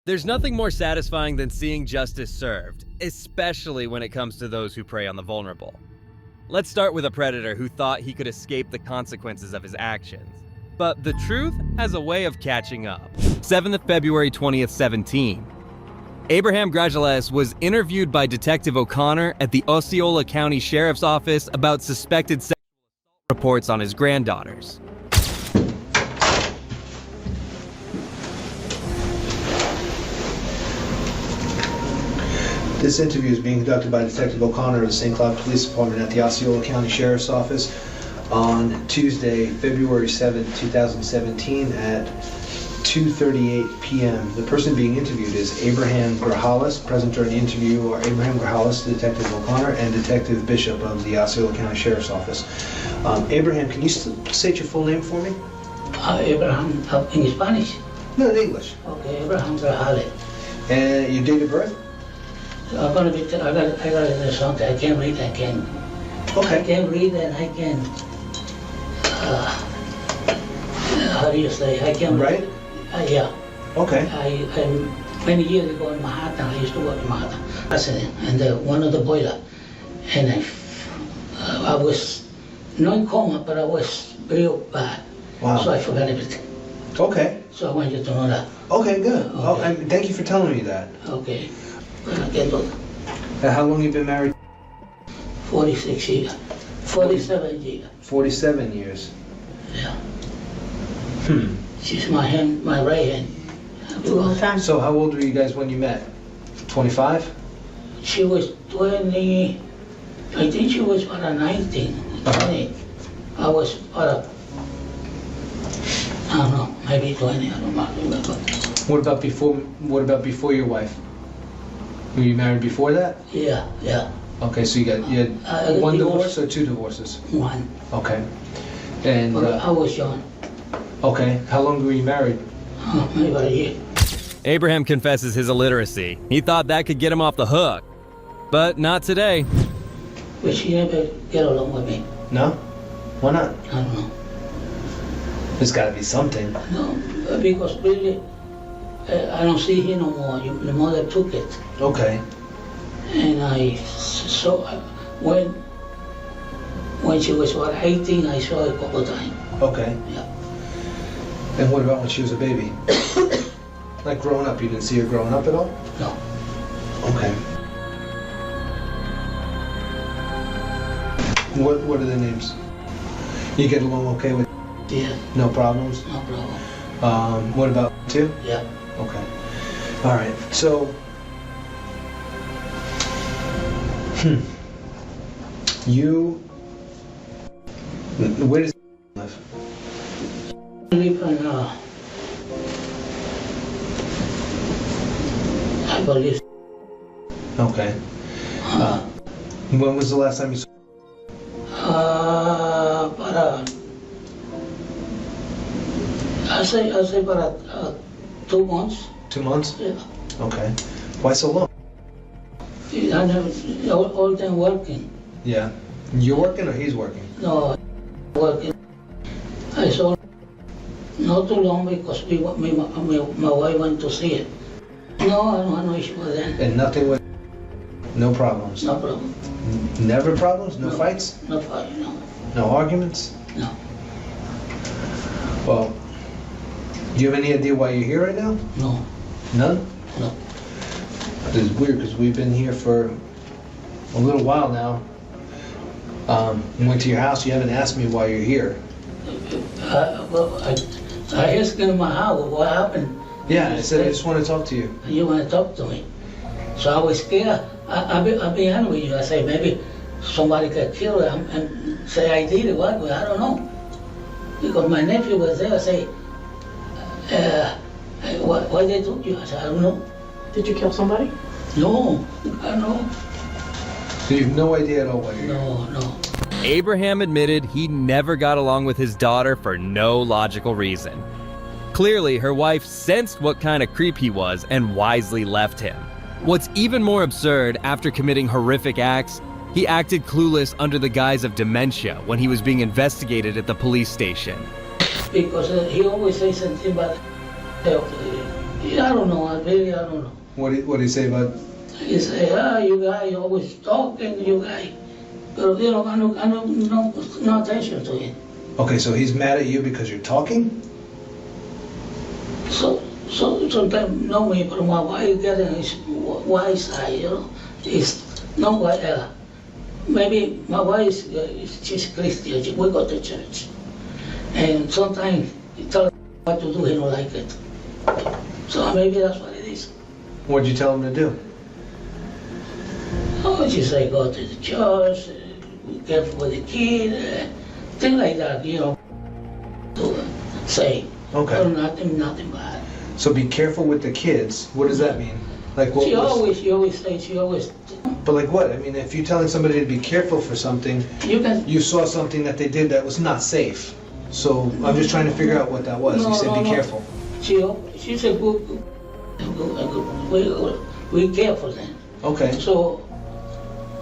There's nothing more satisfying than seeing justice served, especially when it comes to those who prey on the vulnerable. Let's start with a predator who thought he could escape the consequences of his actions. But the truth has a way of catching up. 7th February 2017. Abraham Grajeles was interviewed by Detective O'Connor at the Osceola County Sheriff's Office about suspected sexual assault reports on his granddaughters. This interview is being conducted by Detective O'Connor of the St. Cloud Police Department at the Osceola County Sheriff's Office on Tuesday, February 7, 2017 at 2:38 p.m. The person being interviewed is Abraham Grajeles. Present during the interview are Abraham Grajeles, Detective O'Connor, and Detective Bishop of the Osceola County Sheriff's Office. Abraham, can you state your full name for me? Abraham, in Spanish? No, in English. Okay, Abraham Grajeles. And your date of birth? I got it something. I can read, I can. Okay. I can read and I can, how do you say, I can Right? Yeah. Okay. I many years ago in Manhattan, I used to work in Manhattan. Accident, and one of the boiler, and I was not in coma, but I was real bad. Wow. So I forgot everything. Okay. So I want you to know that. Okay, good. Okay. Oh, thank you for telling me that. Okay. Get look. How long have you been married? 46 years. 47 years. 47 years. Yeah. Hmm. She's my hand, my right hand. All the time. So how old were you guys when you met? 25? She was 20, I think she was about 19, 20. I was about, I don't know, maybe 20, I don't remember. What about before your wife? Were you married before that? Yeah, yeah. Okay, so you had one divorce or two divorces? One. Okay. And But I was young. okay, how long were you married? Maybe about a year. Abraham confesses his illiteracy. He thought that could get him off the hook. But not today. But she never get along with me. No? Why not? I don't know. There's got to be something. No, because really, I don't see her no more. The mother took it. Okay. And when she was about 18, I saw her a couple of times. Okay. Yeah. And what about when she was a baby? Like growing up, you didn't see her growing up at all? No. Okay. What are their names? You get along okay with? Yeah. No problems? No problem. What about two? Yeah. Okay. All right. So, where does he live? I live in, I believe, Okay. When was the last time you saw? but I say about 2 months. 2 months? Yeah. Okay. Why so long? I never, all time working. Yeah. You're working or he's working? No, working. I saw not too long because my wife went to see it. No, I don't have no issue with that. And nothing with? No problems? No problem. Never problems? No No. fights? No fight, no. No arguments? No. Well, do you have any idea why you're here right now? No. None? No. It's weird because we've been here for a little while now. Went to your house, you haven't asked me why you're here. Well, I asked him in my house, what happened? Yeah, I said I just want to talk to you. You want to talk to me? So I was scared. I'll be honest with you. I say maybe somebody got killed and say I did it. What? I don't know. Because my nephew was there. I say, why they took you? I said, I don't know. Did you kill somebody? No, I don't know. So you have no idea at all why you're here? No, no. Abraham admitted he never got along with his daughter for no logical reason. Clearly, her wife sensed what kind of creep he was and wisely left him. What's even more absurd, after committing horrific acts, he acted clueless under the guise of dementia when he was being investigated at the police station. Because he always says something about Yeah, I don't know. I don't know. What did he say about? He say, you guys always talking, you guys. But you know, no attention to it. Okay, so he's mad at you because you're talking? So sometimes know me, but my wife getting his wise side, you know. It's not like maybe my wife she's Christian. We go to church, and sometimes he tell her what to do. He don't like it. So maybe that's what it is. What'd you tell him to do? Oh, she say go to the church, be careful with the kid, things like that, you know. To say, Okay. oh, nothing bad. So be careful with the kids. What does that mean? Like what? She always say, But like what? I mean, if you're telling somebody to be careful for something, you can. you saw something that they did that was not safe. So I'm just trying to figure out what that was. You said be careful. She said good. We careful then. Okay. So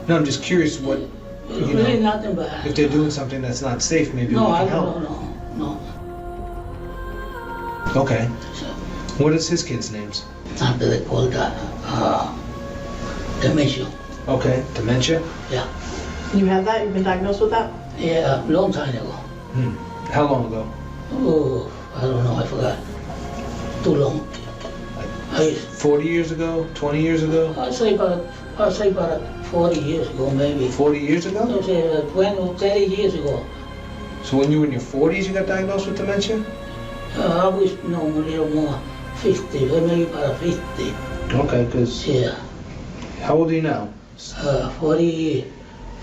No, I'm just curious what, you really know, nothing bad. if they're doing something that's not safe, maybe No, we I can help. don't know. Okay. So What is his kids' names? after they call that dementia. Okay. Dementia? Yeah, You have that? You've been diagnosed with that? yeah, long time ago. How long ago? Oh, I don't know. I forgot. Too long. Like 40 years ago? 20 years ago? I say about 40 years ago, maybe. 40 years I ago? say 20 or 30 years ago. So when you were in your 40s, you got diagnosed with dementia? I wish no a little more. 50, maybe about 50. Okay, because Yeah. how old are you now?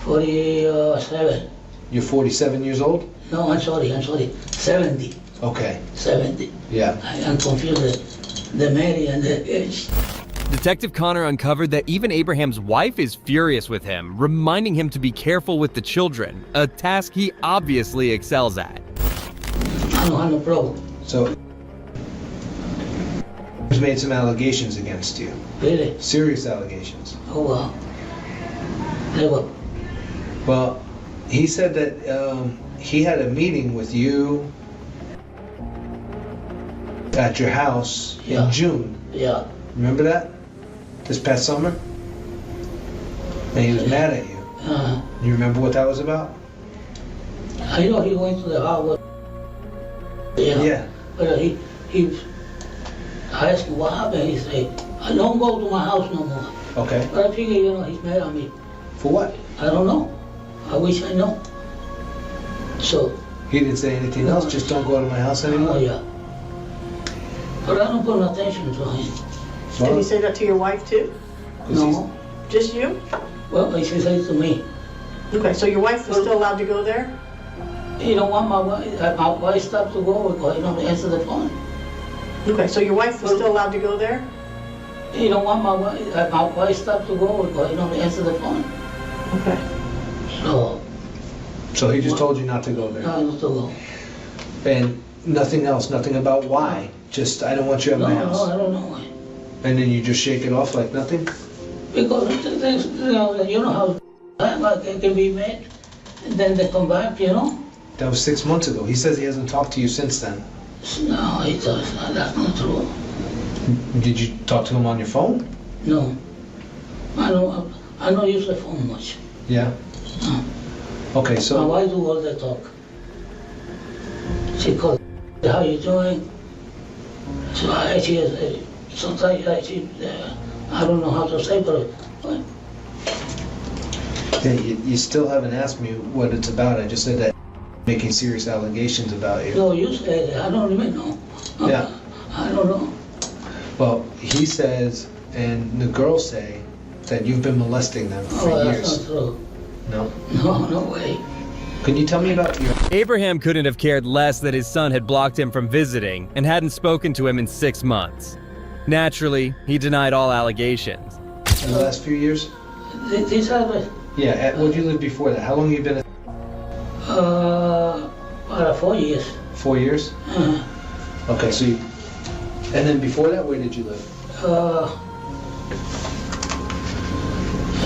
47. You're 47 years old? No, I'm sorry. 70. Okay. 70. Yeah. I'm confused the Mary and the age. Detective Connor uncovered that even Abraham's wife is furious with him, reminding him to be careful with the children, a task he obviously excels at. I don't have no problem. So he's made some allegations against you. Really? Serious allegations. Oh, wow. Never. Well, he said that he had a meeting with you at your house Yeah. in June. Yeah. Remember that? This past summer? And he was mad at you. You remember what that was about? I know he went to the Harvard. Yeah. But I asked him what happened. He said, I don't go to my house no more. Okay. But I figure, he's mad at me. For what? I don't know. I wish I know. So, He didn't say anything else, just don't go to my house oh anymore? yeah. But I don't put no attention to him. Did he say that to your wife too? No. Just you? Well, he said it to me. Okay, so your wife was still allowed to go there? You don't want my wife stopped to go because he don't answer the phone. Okay, so your wife was still allowed to go there? You don't want my wife stopped to go because he don't answer the phone. Okay. So he just told you not to go there? No, not to go. And nothing else, nothing about why? Just, I don't want you at my house? No, I don't know why. And then you just shake it off like nothing? Because you know how they can be made, and then they come back, That was 6 months ago. He says he hasn't talked to you since then. No, it does not. That's not true. Did you talk to him on your phone? No. I don't use the phone much. Yeah. No. Okay, My so wife do all the talk. She calls, how you doing? So sometimes I don't know how to say, but yeah, you still haven't asked me what it's about. I just said that making serious allegations about you. no, you say I don't even know. Yeah. I don't know. Well, he says, and the girls say, that you've been molesting them for Oh, that's years. not true. No? No way. Can you tell me about your... Abraham couldn't have cared less that his son had blocked him from visiting and hadn't spoken to him in 6 months. Naturally, he denied all allegations. In the last few years? This happened. Yeah, where'd you live before that? How long have you been at... About 4 years. 4 years? Okay, so you... And then before that, where did you live?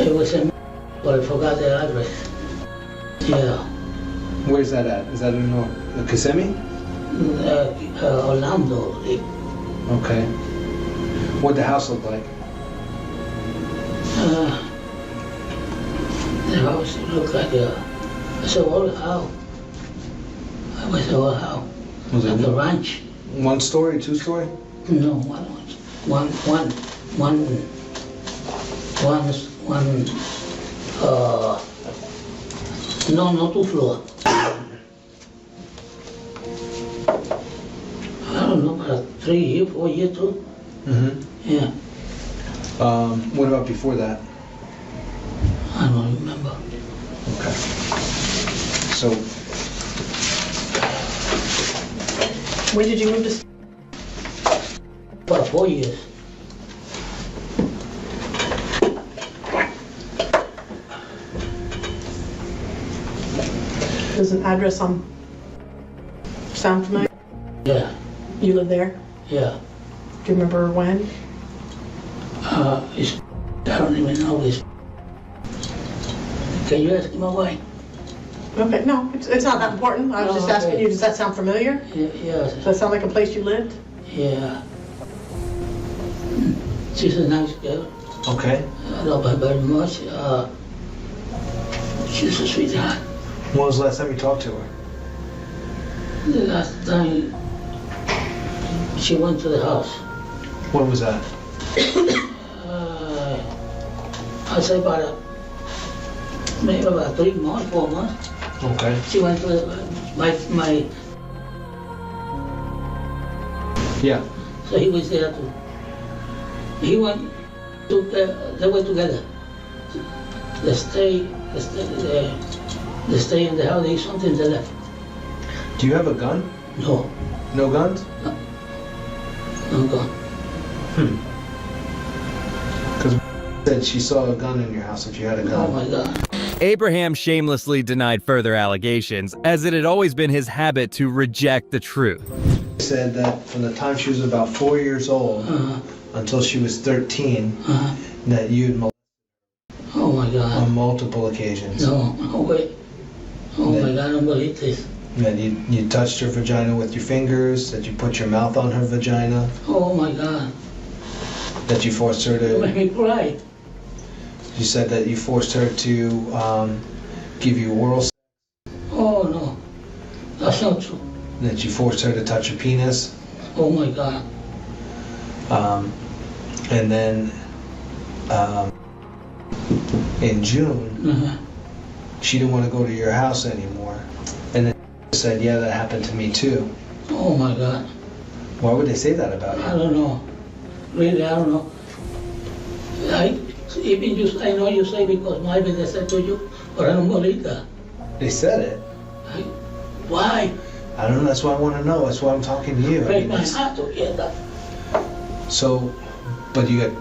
It was in, but I forgot the address. Yeah, Where's that at? Is that in Kissimmee? Orlando. Okay. What'd the house look like? The house looked like it's an old house. It was an old house. Was Like it a ranch. 1 story, 2 story? No, no, 2 floor. I don't know, about 3 years, 4 years too. Mm-hmm. Yeah, What about before that? I don't remember. Okay. So, When did you move to? About 4 years. There's an address on. Sound familiar? Yeah, You live there? yeah. Do you remember when? It's, I don't even know this. Can you ask my wife? Okay, no, it's not that important. I was Oh, just asking okay. you, does that sound familiar? Yeah, Does that sound like a place you lived? yeah. She's a nice girl. okay. I love her very much. She's a sweetheart. When was the last time you talked to her? The last time she went to the house, When was that? I'd say maybe about 3 months, 4 months. Okay. She went to my Yeah. so he was there too. He went to, they were together. They stay in the house, they something they left. Do you have a gun? No, No guns? no gone. Because said she saw a gun in your house if you had a Oh gun. my God. Abraham shamelessly denied further allegations, as it had always been his habit to reject the truth. Said that from the time she was about 4 years old until she was 13, that you'd molested Oh my her God. on multiple occasions. No, no way. Oh my God, I don't believe this. That you touched her vagina with your fingers, that you put your mouth on her vagina, Oh my God. that you forced her You make to, me cry. you said that you forced her to give you oral sex, Oh no, that's not true. that you forced her to touch your penis, Oh my God. and then in June, she didn't want to go to your house anymore. And then said, yeah, that happened to me too. Oh my God. Why would they say that about I you? don't know. Really, I don't know. I know you say because maybe they said to you, but I don't believe that. They said it. Why? I don't know, that's why I want to know. That's why I'm talking to you. I Break mean, my that's- heart to hear that. So, but you got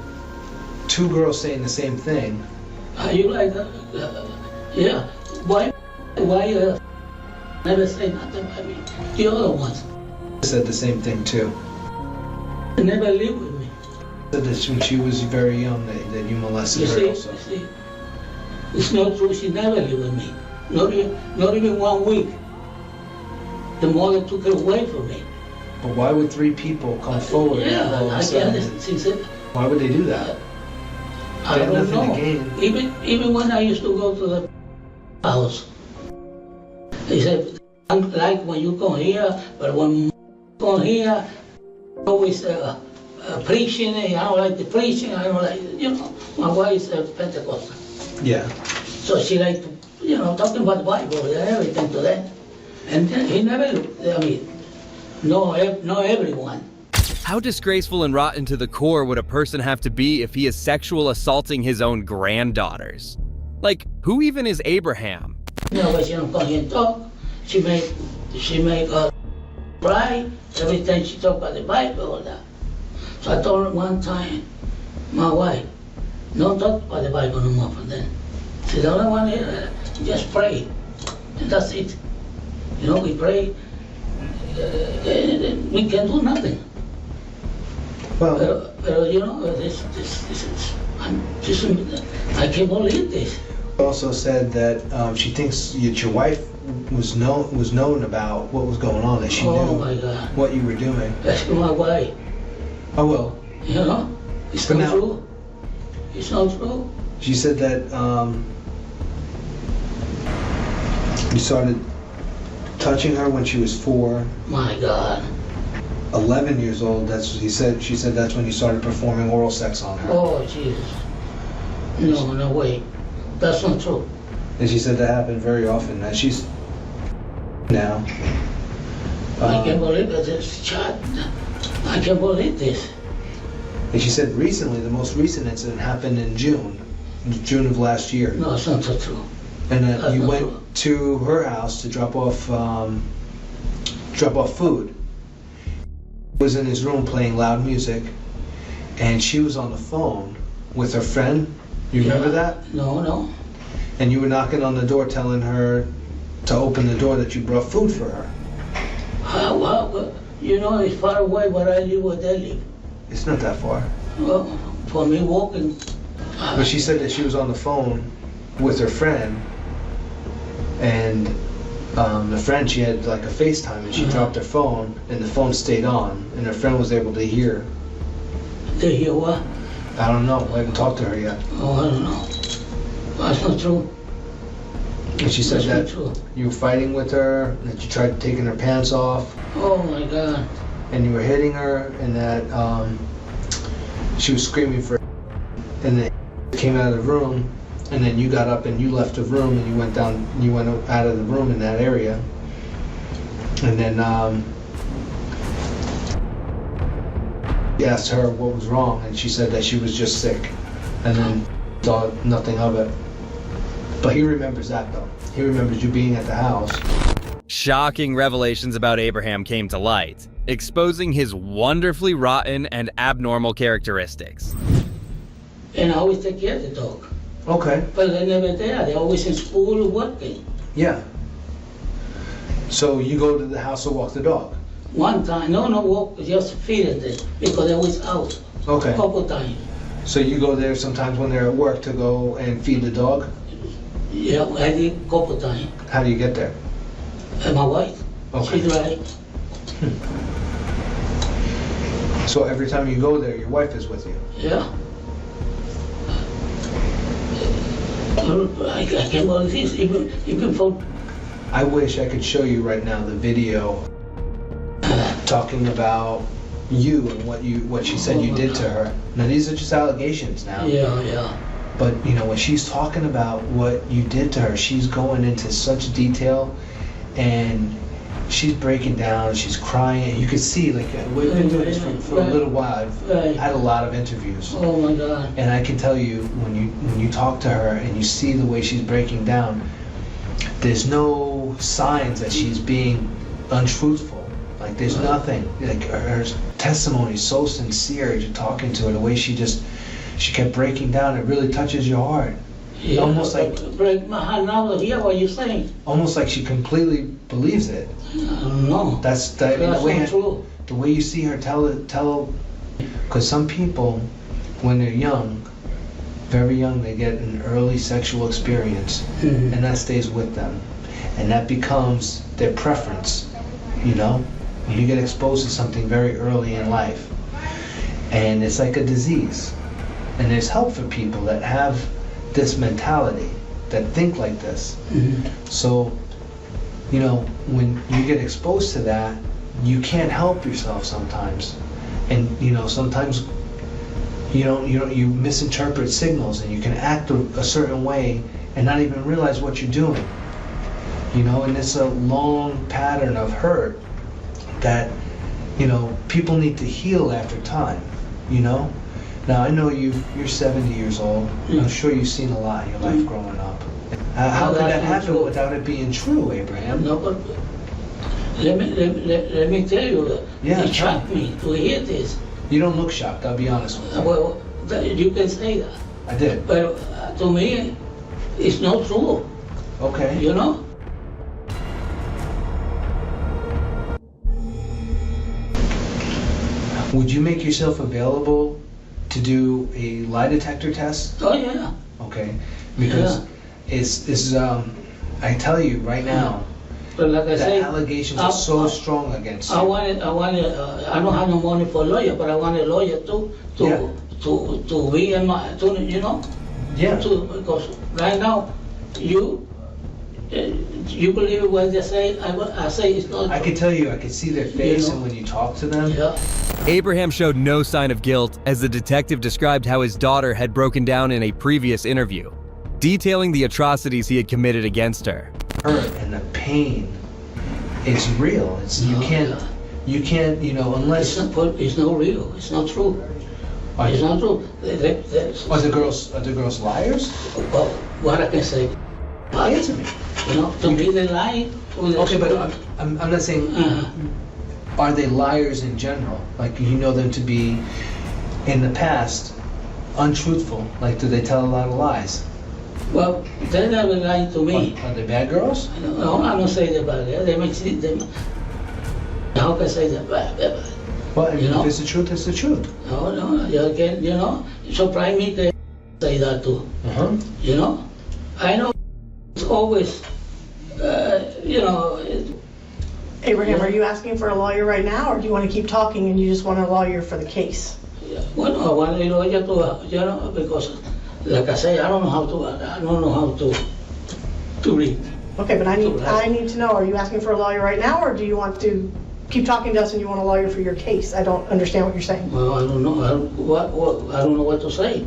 2 girls saying the same thing. Are you like that? Yeah. Why never say nothing about me? The other ones, They said the same thing too. they never live with me. Said that when she was very young, that you molested You her see, also. you see. It's not true, she never lived with me. Not even 1 week. The mother took her away from me. But why would 3 people come forward all Yeah, of I a can't sudden? understand. She said, Why would they do that? I They had don't nothing know. to gain. Even when I used to go to the house, he said, I don't like when you come here, but when you come here, always preaching. I don't like the preaching. I don't like, my wife is a Pentecostal. Yeah. So she liked, talking about the Bible and everything to them. And he never looked, no everyone. How disgraceful and rotten to the core would a person have to be if he is sexual assaulting his own granddaughters? Like, who even is Abraham? But she don't come here and talk. She make her cry every time she talk about the Bible or that. So I told her one time, my wife, don't talk about the Bible no more for them. She said, I want to just pray. And that's it. We pray, we can do nothing. Well, This I can't believe this. also said that she thinks that your wife was known about what was going on, that she Oh knew my God. what you were doing. That's my wife, Oh well. It's But not now- true. It's not true. She said that you started touching her when she was 4, My God. 11 years old. That's what he said. She said that's when you started performing oral sex on her. Oh, Jesus. No, no way. That's not true. And she said that happened very often. Now she's now. I can't believe it. This child. I can't believe this. And she said recently, the most recent incident happened in June of last year. No, it's not so true. And That's you not went true. to her house to drop off food. He was in his room playing loud music, and she was on the phone with her friend. You remember that? No, no. And you were knocking on the door, telling her to open the door that you brought food for her. How, you know, it's far away where I live, where they live. It's not that far. Well, for me walking. But she said that she was on the phone with her friend, and the friend, she had like a FaceTime, and she dropped her phone, and the phone stayed on, and her friend was able to hear. They hear what? I don't know. I haven't talked to her yet. Oh, I don't know. That's not true. And she said That's that not true. you were fighting with her, that you tried taking her pants off, Oh my God. and you were hitting her, and that she was screaming for, and then came out of the room, and then you got up and you left the room, and you went out of the room in that area, and then you asked her what was wrong, and she said that she was just sick, and then thought nothing of it. But he remembers that though. He remembers you being at the house. Shocking revelations about Abraham came to light, exposing his wonderfully rotten and abnormal characteristics. And I always take care of the dog. Okay. But they're never there. They're always in school working. Yeah. So you go to the house to walk the dog? One time, no walk, just feed it because they was out. Okay. A couple times. So you go there sometimes when they're at work to go and feed the dog? Yeah, I did a couple times. How do you get there? And my wife, Okay. she drives. So every time you go there, your wife is with you? Yeah. I can't believe this, even for I wish I could show you right now the video talking about you and what she said you did to her. Now these are just allegations now. yeah. But you know, when she's talking about what you did to her, she's going into such detail, and she's breaking down, she's crying. You could see, like, we've been doing this for a little while. I've Right. had a lot of interviews, Oh my God. and I can tell you when you talk to her and you see the way she's breaking down, there's no signs that she's being untruthful. Like there's nothing. Like her testimony is so sincere. You're talking to her, the way she kept breaking down. It really touches your heart. Yeah, Almost like break my heart now to hear what you're saying. almost like she completely believes it. I don't know. That's the That's way not true. the way you see her tell. Because some people, when they're young, very young, they get an early sexual experience, Mhm. and that stays with them, and that becomes their preference. You know, you get exposed to something very early in life, and it's like a disease. And there's help for people that have this mentality, that think like this. Mhm. So, you know, when you get exposed to that, you can't help yourself sometimes. And, you know, sometimes you misinterpret signals, and you can act a certain way and not even realize what you're doing. You know, and it's a long pattern of hurt that, you know, people need to heal after time, you know? Now, I know you're 70 years old. I'm sure you've seen a lot in your life growing up. How could that happen without it being true, Abraham? No, but let me tell you, Yeah, it shocked me to hear this. You don't look shocked, I'll be honest with you. Well, you can say that, I did. but to me, it's not true. Okay. You know? Would you make yourself available to do a lie detector test? Oh yeah. Okay. Because I tell you right now, But like I the say, allegations are so strong against you. I don't have no money for a lawyer, but I want a lawyer to Yeah. to be in my, to, you know, Yeah. because right now, you believe what they say, I say it's not I true. could tell you, I could see their face, know. and when you talk to them, Yeah. Abraham showed no sign of guilt as the detective described how his daughter had broken down in a previous interview, detailing the atrocities he had committed against her. hurt and the pain is real. It's you No, can't, yeah. you can't, you know, unless. It's not real. It's not true. Are, It's not true. are the girls liars? Well, what I can say, Answer me. you know, to me they lie. Okay, but I'm not saying. Uh-huh. Are they liars in general? Like you know them to be, in the past, untruthful. Like do they tell a lot of lies? Well, they never lie to me. Are they bad girls? No, I don't say they're bad. They make them. How can I say they're bad? They're bad. Well, I mean, You know? if it's the truth, it's the truth. No, you can, you know, surprise me they say that too. You know, I know it's always, you know. Abraham, are you asking for a lawyer right now, or do you want to keep talking and you just want a lawyer for the case? Well, I want a lawyer to, you know, because, like I say, I don't know how to read. Okay, but I need to know, are you asking for a lawyer right now, or do you want to keep talking to us and you want a lawyer for your case? I don't understand what you're saying. Well, I don't know. I don't know what to say.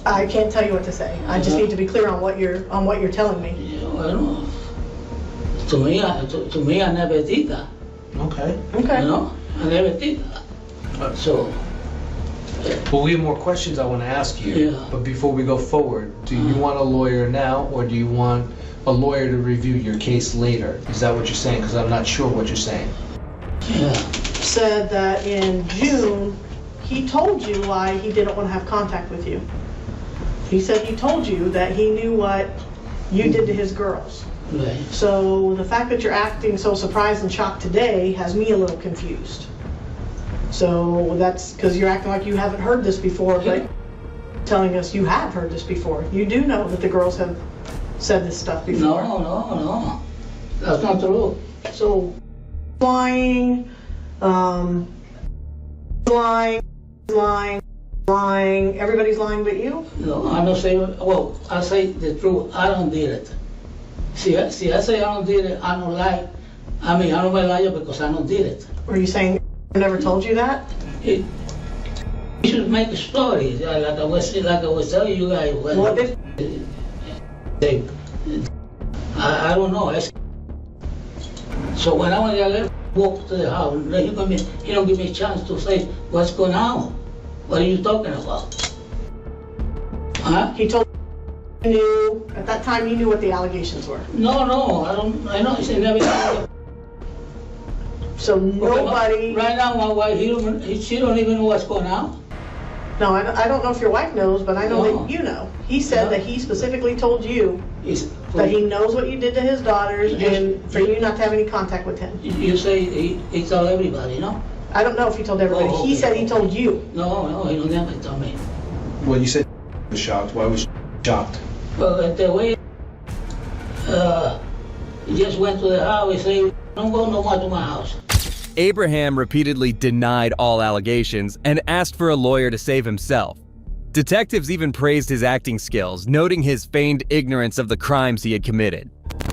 I can't tell you what to say. I just need to be clear on what you're telling me. You know, I don't know. To me, I never did that. Okay. Okay. You know, I never did that. So, Well, we have more questions I want to ask you. Yeah. But before we go forward, do you want a lawyer now, or do you want a lawyer to review your case later? Is that what you're saying? Because I'm not sure what you're saying. yeah. Said that in June, he told you why he didn't want to have contact with you. He said he told you that he knew what you did to his girls. Right. So the fact that you're acting so surprised and shocked today has me a little confused. So that's because you're acting like you haven't heard this before, but telling us you have heard this before. You do know that the girls have said this stuff before. No. That's not true. So lying, lying, everybody's lying but you? No, I'm not saying, well, I say the truth. I don't did it. See, I say I don't did it, I don't lie. I mean, I don't lie because I don't did it. Were you saying I never told you that? You should make a story, like I was telling you guys. What did? I don't know. So when I walk to the house, he don't give me a chance to say what's going on. What are you talking about? Huh? He told you knew, at that time you knew what the allegations were. No, I don't. I know. He said never. So nobody, Right now, my wife, she don't even know what's going on. no, I don't know if your wife knows, but I know No. that you know. He said No. that he specifically told you It's, that he knows what you did to his daughters Yes. and for you not to have any contact with him. You say he tell everybody, no? I don't know if he told everybody. Oh, He okay. said he told you. No, he don't never tell me. Well, you said you were shocked. Why was you shocked? But the way he just went to the house, he say, don't go no more to my house. Abraham repeatedly denied all allegations and asked for a lawyer to save himself. Detectives even praised his acting skills, noting his feigned ignorance of the crimes he had committed.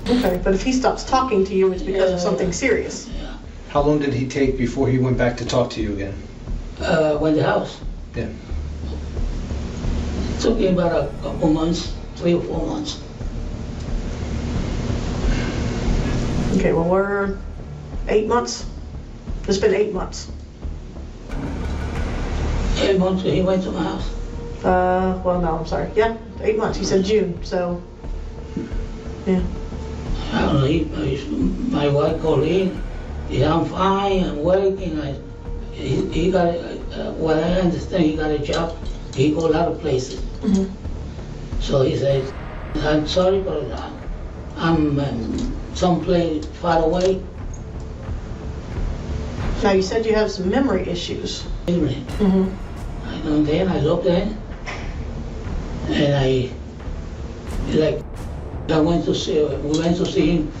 Okay, but if he stops talking to you, it's because of Yeah. something serious. Yeah. How long did he take before he went back to talk to you again? Went to the house. Yeah. Took him about a couple months, 3 or 4 months. Okay, well, we're 8 months. It's been 8 months. 8 months he went to my house. Well, no, I'm sorry. Yeah, 8 months. He said June, so, yeah. I don't know, my wife called in, he said, I'm fine, I'm working. He got, what I understand, he got a job. He go a lot of places. Mhm. So he said, I'm sorry, but I'm someplace far away. Now, you said you have some memory issues. Mm-hmm. Then I looked at it, and I went to see, we went to see him.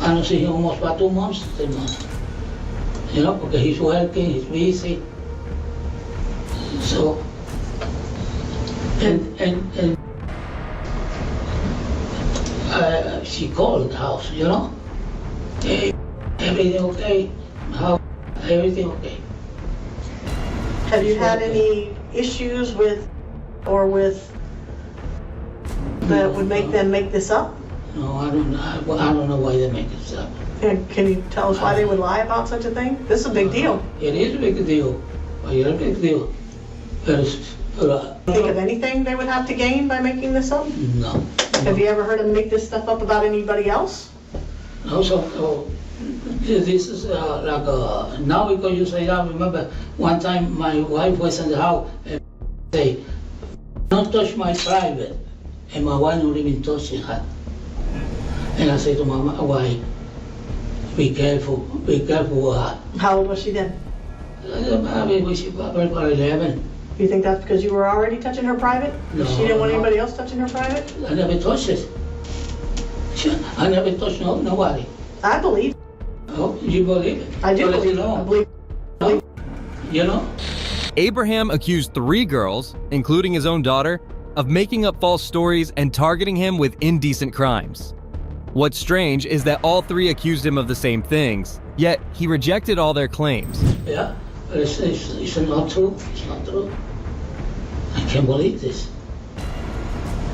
I don't see him almost about 2 months, 3 months. You know, because he's working, he's busy. So, And she called the house, you know. Hey, everything okay? How? Everything okay? Have you had any issues with that would make them make this up? No, I don't know. I don't know why they make it up. And can you tell us why they would lie about such a thing? This is a big deal. It is a big deal. It's a big deal. Think of anything they would have to gain by making this up? No. Have you ever heard them make this stuff up about anybody else? Also, this is like now because you say that. Remember one time my wife was in the house and say, "Don't touch my private," and my wife not even touching her. And I say to my wife, be careful with her. How old was she then? I mean, she was about 11. You think that's because you were already touching her private? No, She didn't want no. anybody else touching her private? I never touched it. I never touched nobody. I believe. Oh, you believe it? I do Well, believe. you know. I believe. You know? Abraham accused 3 girls, including his own daughter, of making up false stories and targeting him with indecent crimes. What's strange is that all 3 accused him of the same things, yet he rejected all their claims. Yeah, but it's not true. It's not true. I can't believe this.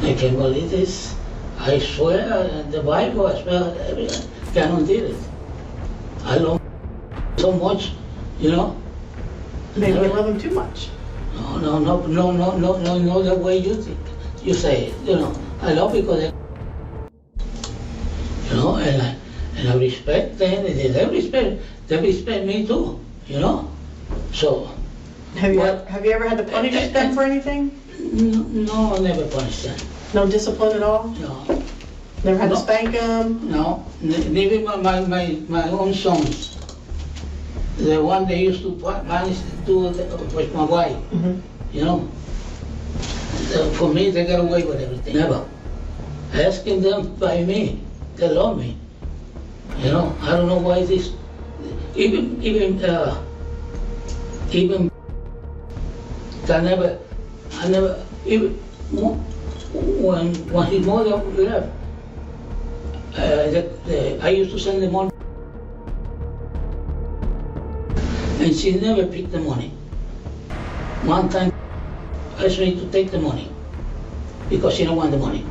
I can't believe this. I swear, the Bible, I swear, everything. Cannot do it. I love so much, you know. Maybe you love him too much. No, the way you think. You say it, you know. I love because you know, and I respect them, and they respect me too, you know. So. Have you Well, ever had to punish them for anything? No, I never punished them. No discipline at all? No, Never had to No. spank them? no. Even my own sons. The one they used to punish with my wife, Mm-hmm. you know. For me, they got away with everything. Never. Asking them by me. They love me. You know, I don't know why this. Even I never even when his mother left. I used to send the money, and she never picked the money. One time, asked me to take the money because she didn't want the money.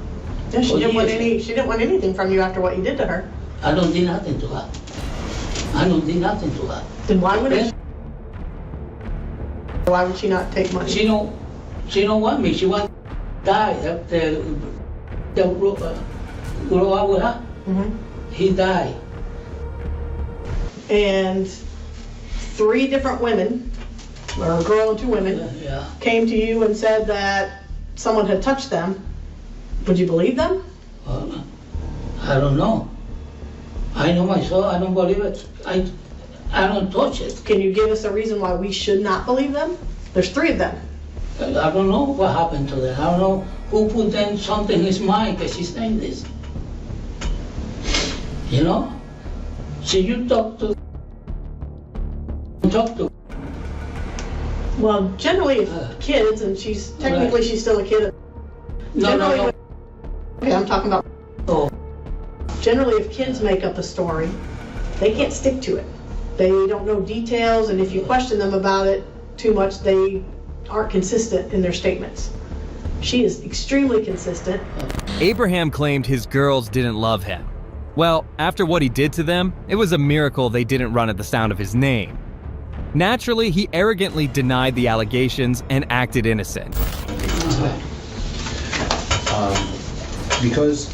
Yeah, she For didn't want years. she didn't want anything from you after what you did to her. I don't do nothing to her. I don't do nothing to her. Then why would Yes. why would she not take money? She don't want me. She want to die. Grow up with her. Mhm. He died. And 3 different women, or a girl and 2 women, Yeah. came to you and said that someone had touched them. Would you believe them? I don't know. I know myself. I don't believe it. I don't touch it. Can you give us a reason why we should not believe them? There's 3 of them. I don't know what happened to them. I don't know who put them something in his mind that she's saying this. You know? So you talk to. Well, generally, if kids, and technically she's still a kid. Generally, No. Okay, I'm talking about. Oh, Generally, if kids make up a story, they can't stick to it. They don't know details, and if you question them about it too much, they aren't consistent in their statements. She is extremely consistent. Abraham claimed his girls didn't love him. Well, after what he did to them, it was a miracle they didn't run at the sound of his name. Naturally, he arrogantly denied the allegations and acted innocent. Because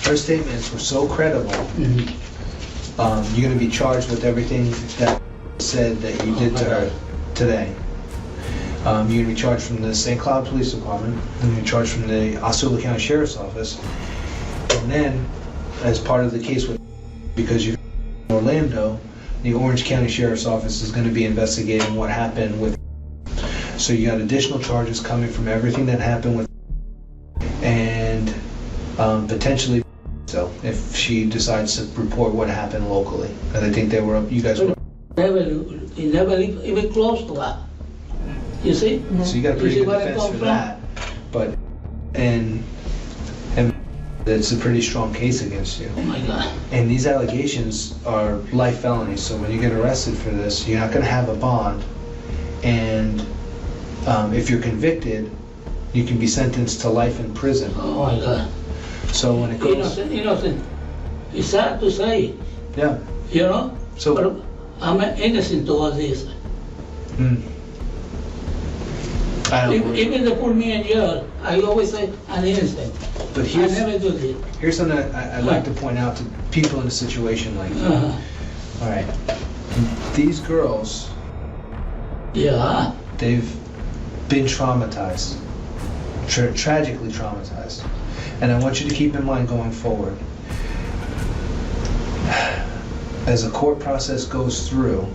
her statements were so credible, you're going to be charged with everything that said that you did to her today. You're going to be charged from the St. Cloud Police Department, you're going to be charged from the Osceola County Sheriff's Office, and then, as part of the case with, because you're in Orlando, the Orange County Sheriff's Office is going to be investigating what happened with. So you got additional charges coming from everything that happened with, and potentially so if she decides to report what happened locally. And I think you guys were. he never even close to her. You see? So you got a pretty You see good where I defense come for from? that. but and it's a pretty strong case against you. Oh my God. And these allegations are life felonies, so when you get arrested for this, you're not going to have a bond. And if you're convicted, you can be sentenced to life in prison. Oh my God. So when it goes... Innocent. It's sad to say, Yeah. you know? So... But I'm innocent to all this. I don't Even they put me in jail, I always say I'm innocent. But I never do this. here's something I'd like to point out to people in a situation like you. All right. These girls, Yeah. they've been traumatized, tragically traumatized. And I want you to keep in mind going forward, as the court process goes through,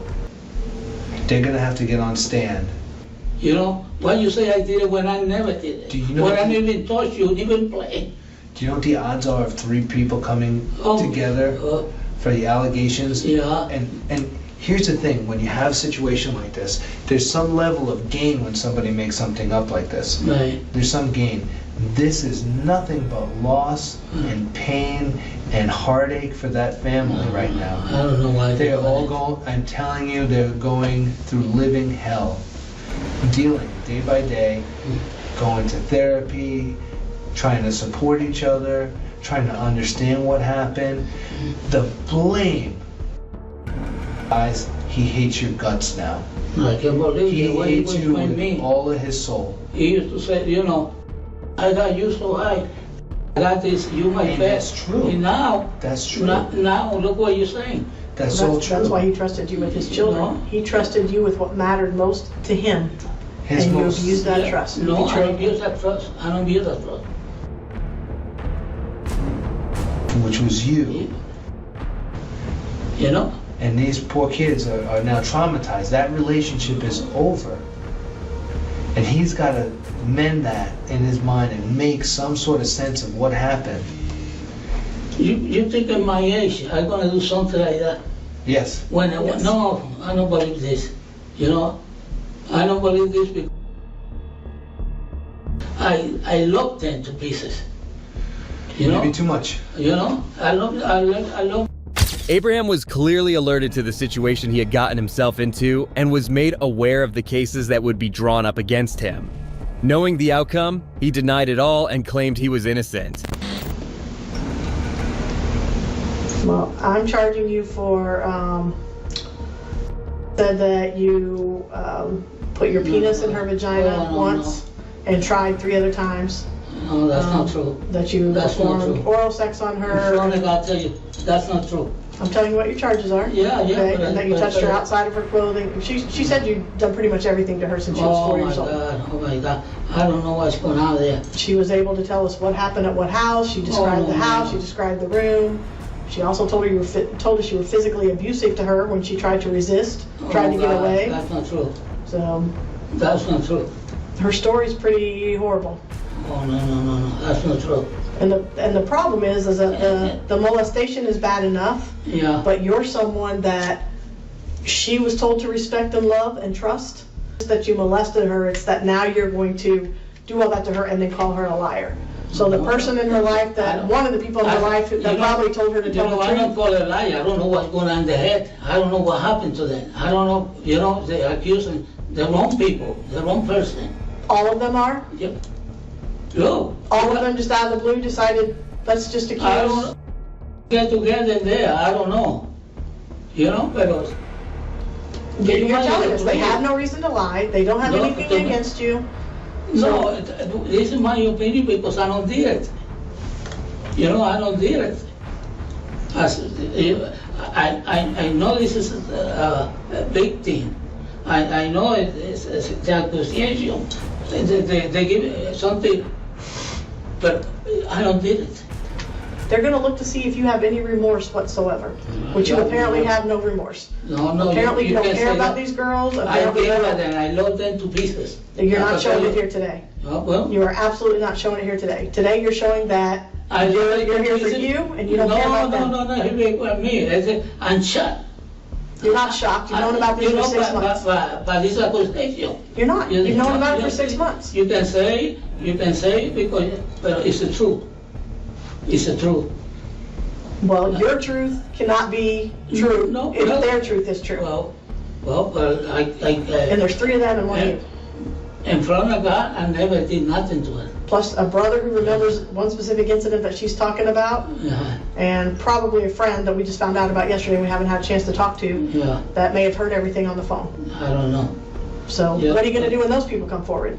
they're going to have to get on stand. You know, why you say I did it when I never did it? Do you know when what I the- didn't even touch you, even play. Do you know what the odds are of 3 people coming together for the allegations? Yeah. And here's the thing, when you have a situation like this, there's some level of gain when somebody makes something up like this. Right. There's some gain. This is nothing but loss and pain and heartache for that family right now. I don't know why They're all it. going, I'm telling you, they're going through living hell. Dealing day by day, going to therapy, trying to support each other, trying to understand what happened. The blame. Guys, he hates your guts now. I can't believe He the way he hates was you with with me. all of his soul. He used to say, you know, I got you so high. I got this, you my And best. that's true. And now, That's true. now look what you're saying. That's all true. That's why he trusted you with his children. No. He trusted you with what mattered most to him. His And you most- abused that trust. You No, I betrayed don't him. use that trust. I don't use that trust. which was you. You know? And these poor kids are now traumatized. That relationship is over. And he's got to mend that in his mind and make some sort of sense of what happened. You think at my age, I'm gonna do something like that? Yes. When Yes. No, I don't believe this. You know? I don't believe this because I love them to pieces. You know? Maybe too much. You know? I love. Abraham was clearly alerted to the situation he had gotten himself into and was made aware of the cases that would be drawn up against him. Knowing the outcome, he denied it all and claimed he was innocent. Well, I'm charging you for, said that you put your penis in her vagina No. once and tried 3 other times. No, that's not true. That you That's not performed true. oral sex on I'm her. sorry, I'll tell you, that's not true. I'm telling you what your charges are. Yeah, yeah, Okay, but- and that you but- touched her but- outside of her clothing. She said you'd done pretty much everything to her since she was 4 years old. Oh my God, I don't know what's going on there. She was able to tell us what happened at what house. She described the no. house. She described the room. She also told her told us you were physically abusive to her when she tried to resist, tried to get God, away. That's not true. So That's not true. her story's pretty horrible. Oh, no, that's not true. And the problem is that the molestation is bad enough, Yeah, but you're someone that she was told to respect and love and trust. That you molested her. It's that now you're going to do all that to her and then call her a liar. So the person in her life one of the people in her life that probably told her to tell the I don't truth. call it a lie. I don't know what's going on in the head. I don't know what happened to them. I don't know, they accusing the wrong people, the wrong person. All of them are. Yep. Look. All of them just out of the blue decided, let's just accuse. I don't get together there. I don't know. But You're telling us they have no reason to lie. They don't have No, anything they- against you. no, this is my opinion because I don't do it. I don't do it. I know this is a big thing. I know it's the accusation. They give something, but I don't do it. They're going to look to see if you have any remorse whatsoever, which you Yeah, apparently no. have no remorse. No. Apparently you don't can care say about that. these girls. I Apparently care you about don't- them. I love them to pieces. You're not I'll showing tell it you. here today. Oh, well, You are absolutely not showing it here today. Today you're showing that I you're love here for pieces. you and you don't care about them. No. He make me. I'm shut. You're not shocked. You've known about this for 6 months. But it's accusation. You're not. You've known about it for 6 months. You can say because, but it's the truth. It's the truth. Well, your truth cannot be true No, if well, their truth is true. Well, And there's 3 of them and 1 of you. in front of God, I never did nothing to her. Plus a brother who remembers one specific incident that she's talking about, Yeah, and probably a friend that we just found out about yesterday and we haven't had a chance to talk to, yeah, that may have heard everything on the phone. I don't know. So Yeah. what are you going to do when those people come forward?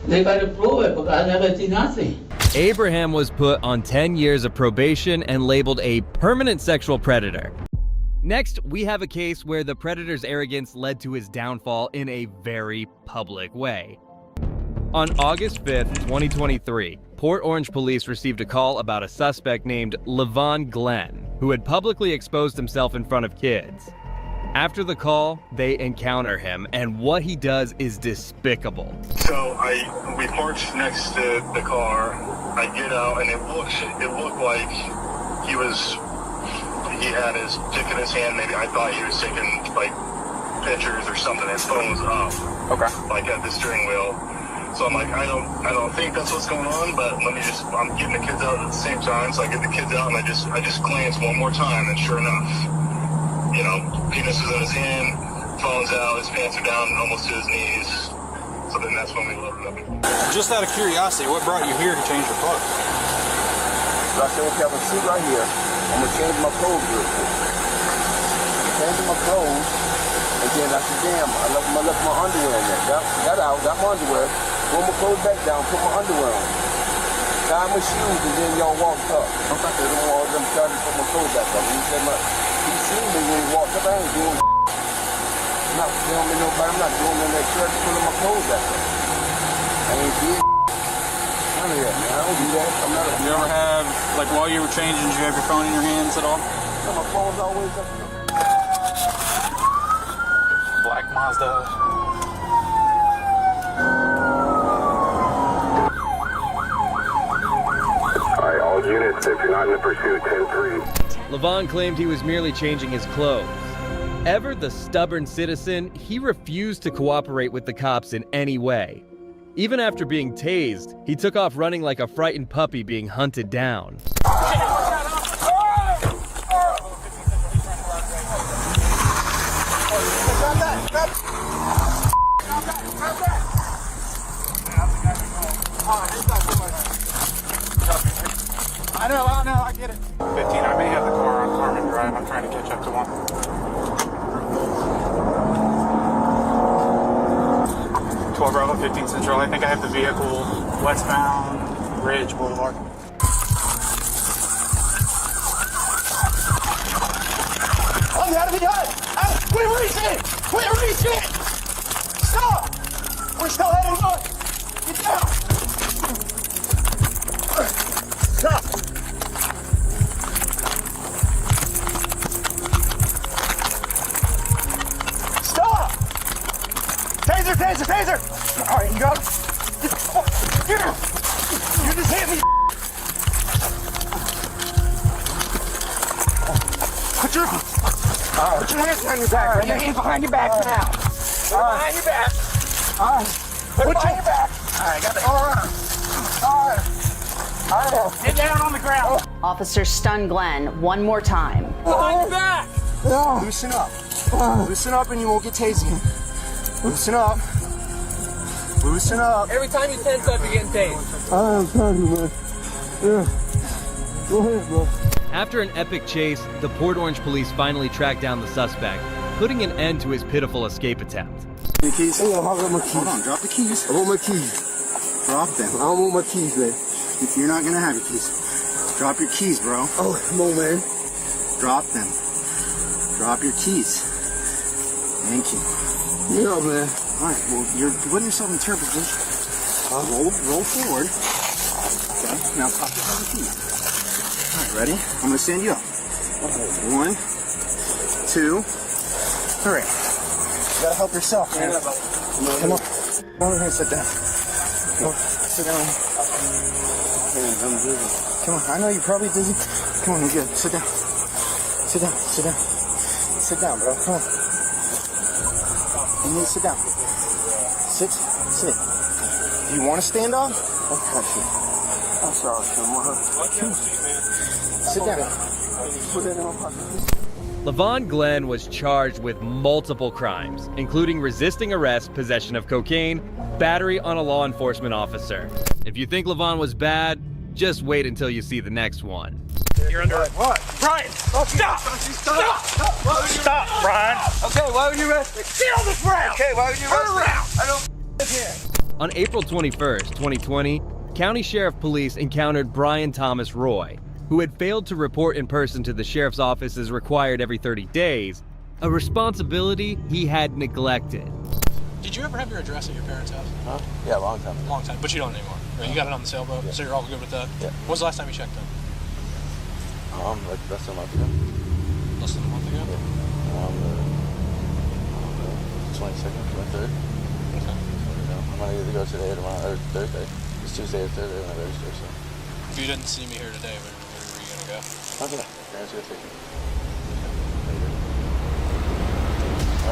They gotta prove it, but I never did nothing. Abraham was put on 10 years of probation and labeled a permanent sexual predator. Next, we have a case where the predator's arrogance led to his downfall in a very public way. On August 5th, 2023, Port Orange police received a call about a suspect named Levon Glenn, who had publicly exposed himself in front of kids. After the call, they encounter him, and what he does is despicable. So we parked next to the car. I get out, and it looked like he had his dick in his hand. Maybe I thought he was taking like pictures or something. His phone was up, like at the steering wheel. So I'm like, I don't think that's what's going on, but I'm getting the kids out at the same time. So I get the kids out, and I just glance one more time, and sure enough, you know, penis is in his hand, phone's out, his pants are down almost to his knees. So then that's when we loaded up. Just out of curiosity, what brought you here to change your clothes? So I said, okay, I'm gonna sit right here. I'm gonna change my clothes real quick. Changing my clothes, and then I said, damn, I left my underwear in there. Got out, got my underwear, throw my clothes back down, put my underwear on. Tied my shoes, and then y'all walked up. I said, them started to put my clothes back up. He seen me when he walked up. I ain't doing I'm not filming nobody. I'm not doing none of that shit. Pulling my clothes back up. I ain't did none of that, man. I don't do that. I'm not a... You ever have, like while you were changing, did you have your phone in your hands at all? No, my phone's always up. Black Mazda. Alright, all units, if you're not in the pursuit, 10-3. Levon claimed he was merely changing his clothes. Ever the stubborn citizen, he refused to cooperate with the cops in any way. Even after being tased, he took off running like a frightened puppy being hunted down. I know, I get it. 15, I may have the car on Carmen Drive. I'm trying to catch up to one. 12 Bravo, 15 Central. I think I have the vehicle westbound Ridge Boulevard. I'm out of it. Quit reaching! Quit reaching! Stop! We're still heading north. Get down! Stop! Stop! Taser, taser, taser! All right, you got it. Here! You just hit me! Put your hands behind your back. Put your hands behind your back now. Put it behind your back. All right. Put it behind your back. All right, got it. All right. Get down on the ground. Officers stun Glenn one more time. Behind your back. No. Loosen up. Loosen up and you won't get tased again. Loosen up. Loosen up. Every time you tense up, you're getting tased. I'm sorry, man. Yeah. Go ahead, bro. After an epic chase, the Port Orange police finally tracked down the suspect, putting an end to his pitiful escape attempt. The keys. Hey, I got my keys. Hold on, drop the keys. I want my keys. Drop them. I don't want my keys, man. If you're not gonna have your keys, drop your keys, bro. Oh, come on, man. Drop them. Drop your keys. Thank you. Yeah, man. All right, well, you're putting yourself in terrible position. Roll forward. Okay, now pop yourself the keys. All right, ready? I'm gonna stand you up. 1, 2, 3. You gotta help yourself, man. Come on. Come on here, sit down. Come on, sit down. I'm dizzy. Come on, I know you're probably dizzy. Come on, you're good. Sit down. Sit down, sit down. sit down, bro. Come on. You need to sit down. Sit. You want to stand up? Okay. I'm sorry, sit down. Put that in my pocket. Levon Glenn was charged with multiple crimes, including resisting arrest, possession of cocaine, battery on a law enforcement officer. If you think Levon was bad, just wait until you see the next one. You're under what? Brian! Stop! Stop, Brian! Okay, why would you arrest me? Get on this ground! Okay, why would you arrest me? around! I don't live here. On April 21st, 2020, County Sheriff Police encountered Brian Thomas Roy, who had failed to report in person to the sheriff's office as required every 30 days, a responsibility he had neglected. Did you ever have your address at your parents' house? Huh? Yeah, a long time. Long time, but you don't anymore. Right? You got it on the sailboat, so you're all good with that? Yeah. When's the last time you checked in? Like less than a month ago. Less than a month ago? Yeah. 22nd, 23rd. Okay. I'm gonna either go today or tomorrow, or Thursday. It's Tuesday or Thursday when I register, so. If you didn't see me here today, where were you gonna go? Okay. Parents are gonna take me.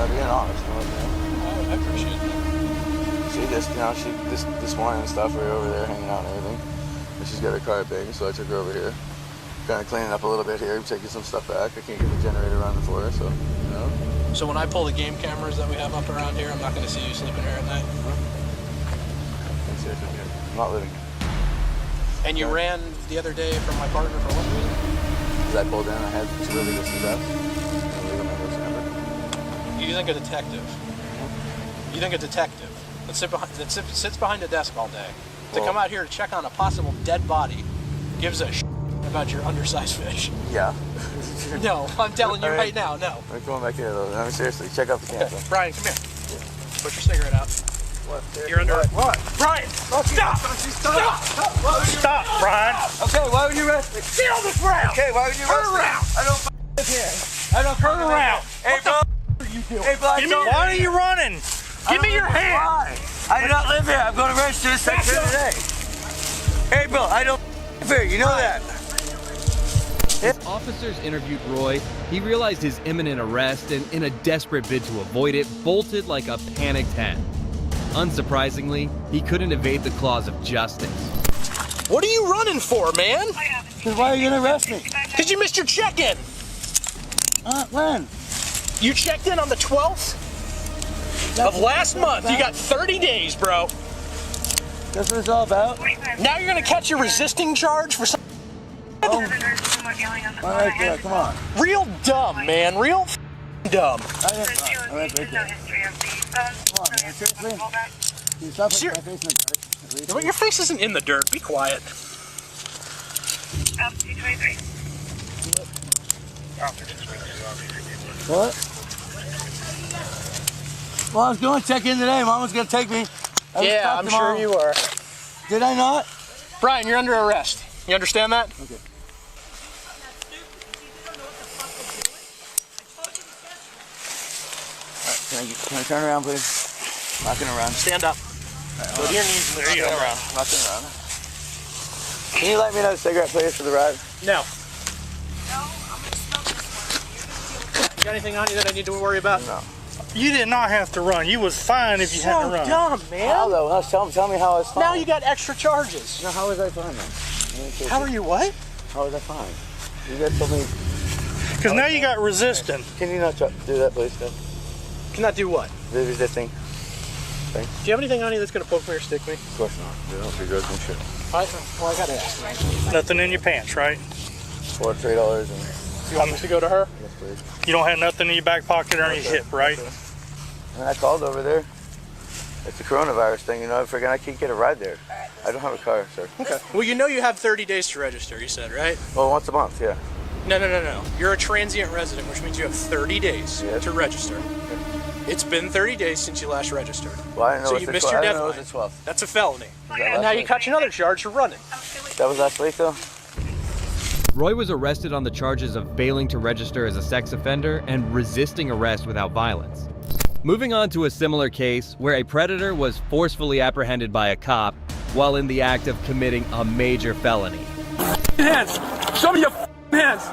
Being honest, Oh, I appreciate that. She just, this morning and stuff, we were over there hanging out and everything. And she's got her car big, so I took her over here. Kind of cleaning up a little bit here, taking some stuff back. I can't get the generator running for her, so, So when I pull the game cameras that we have up around here, I'm not gonna see you sleeping here at night? I'm not living here. And you ran the other day from my partner for what reason? Because I pulled in, I had 2 illegal CBAs. Illegal members number. You think a detective? You think a detective that sits behind a desk all day to come out here to check on a possible dead body gives a about your undersized fish? Yeah. No, I'm telling you right now, no. I'm going back here though. I mean, seriously, check out the camera. Okay. Brian, come here. Put your cigarette out. What? You're under. What? Brian! Stop! Stop, Brian! Okay, why would you arrest me? Get on this ground! Okay, why would you arrest me? around! I don't live here. I don't Turn around! Hey, bro. Hey, bro, Why are you running? Give me your hand! I do not live here. I'm going to register this section today. Hey, bro, I don't live here. You know that. As officers interviewed Roy, he realized his imminent arrest and, in a desperate bid to avoid it, bolted like a panicked hen. Unsurprisingly, he couldn't evade the claws of justice. What are you running for, man? Because why are you going to arrest me? Because you missed your check-in. When? You checked in on the 12th of last month. You got 30 days, bro. That's what it's all about. Now you're going to catch a resisting charge for some... All right, there, come on. Real dumb, man. Real dumb. I didn't run. I went right there. Come on, man. Seriously? Can you stop putting my face in the dirt? Well, your face isn't in the dirt. Be quiet. 223. What? Well, I was going to check in today. Mom was going to take me. Yeah, I'm sure you were. Did I not? Brian, you're under arrest. You understand that? Okay. Can I turn around, please? I'm not gonna run. Stand up. Go to your knees. There you go. I'm not gonna run. Can you light me another cigarette, please, for the ride? No. You got anything on you that I need to worry about? No. You did not have to run. You was fine if you hadn't run. So dumb, man. How though? Tell me how I was fine. Now you got extra charges. No, how was I fine then? How are you what? How was I fine? You guys told me. Because now you got resisting. Can you not do that, please, Dad? Cannot do what? The resisting thing. Do you have anything on you that's going to poke me or stick me? Of course not. They don't do drugs and shit. Well, I got to ask. Nothing in your pants, right? For $3 and. You want me to go to her? Yes, please. You don't have nothing in your back pocket or on your hip, right? And I called over there. It's the coronavirus thing, you know. I forgot I can't get a ride there. I don't have a car, sir. Okay. Well, you know you have 30 days to register, you said, right? Well, once a month, yeah. No. You're a transient resident, which means you have 30 days to register. Okay. It's been 30 days since you last registered. Well, I didn't know so it was you the missed your 12th. I didn't know deadline. it was the 12th. That's a felony. And now you catch another charge for running. That was last week, though? Roy was arrested on the charges of failing to register as a sex offender and resisting arrest without violence. Moving on to a similar case where a predator was forcefully apprehended by a cop while in the act of committing a major felony. Hands! Show me your hands!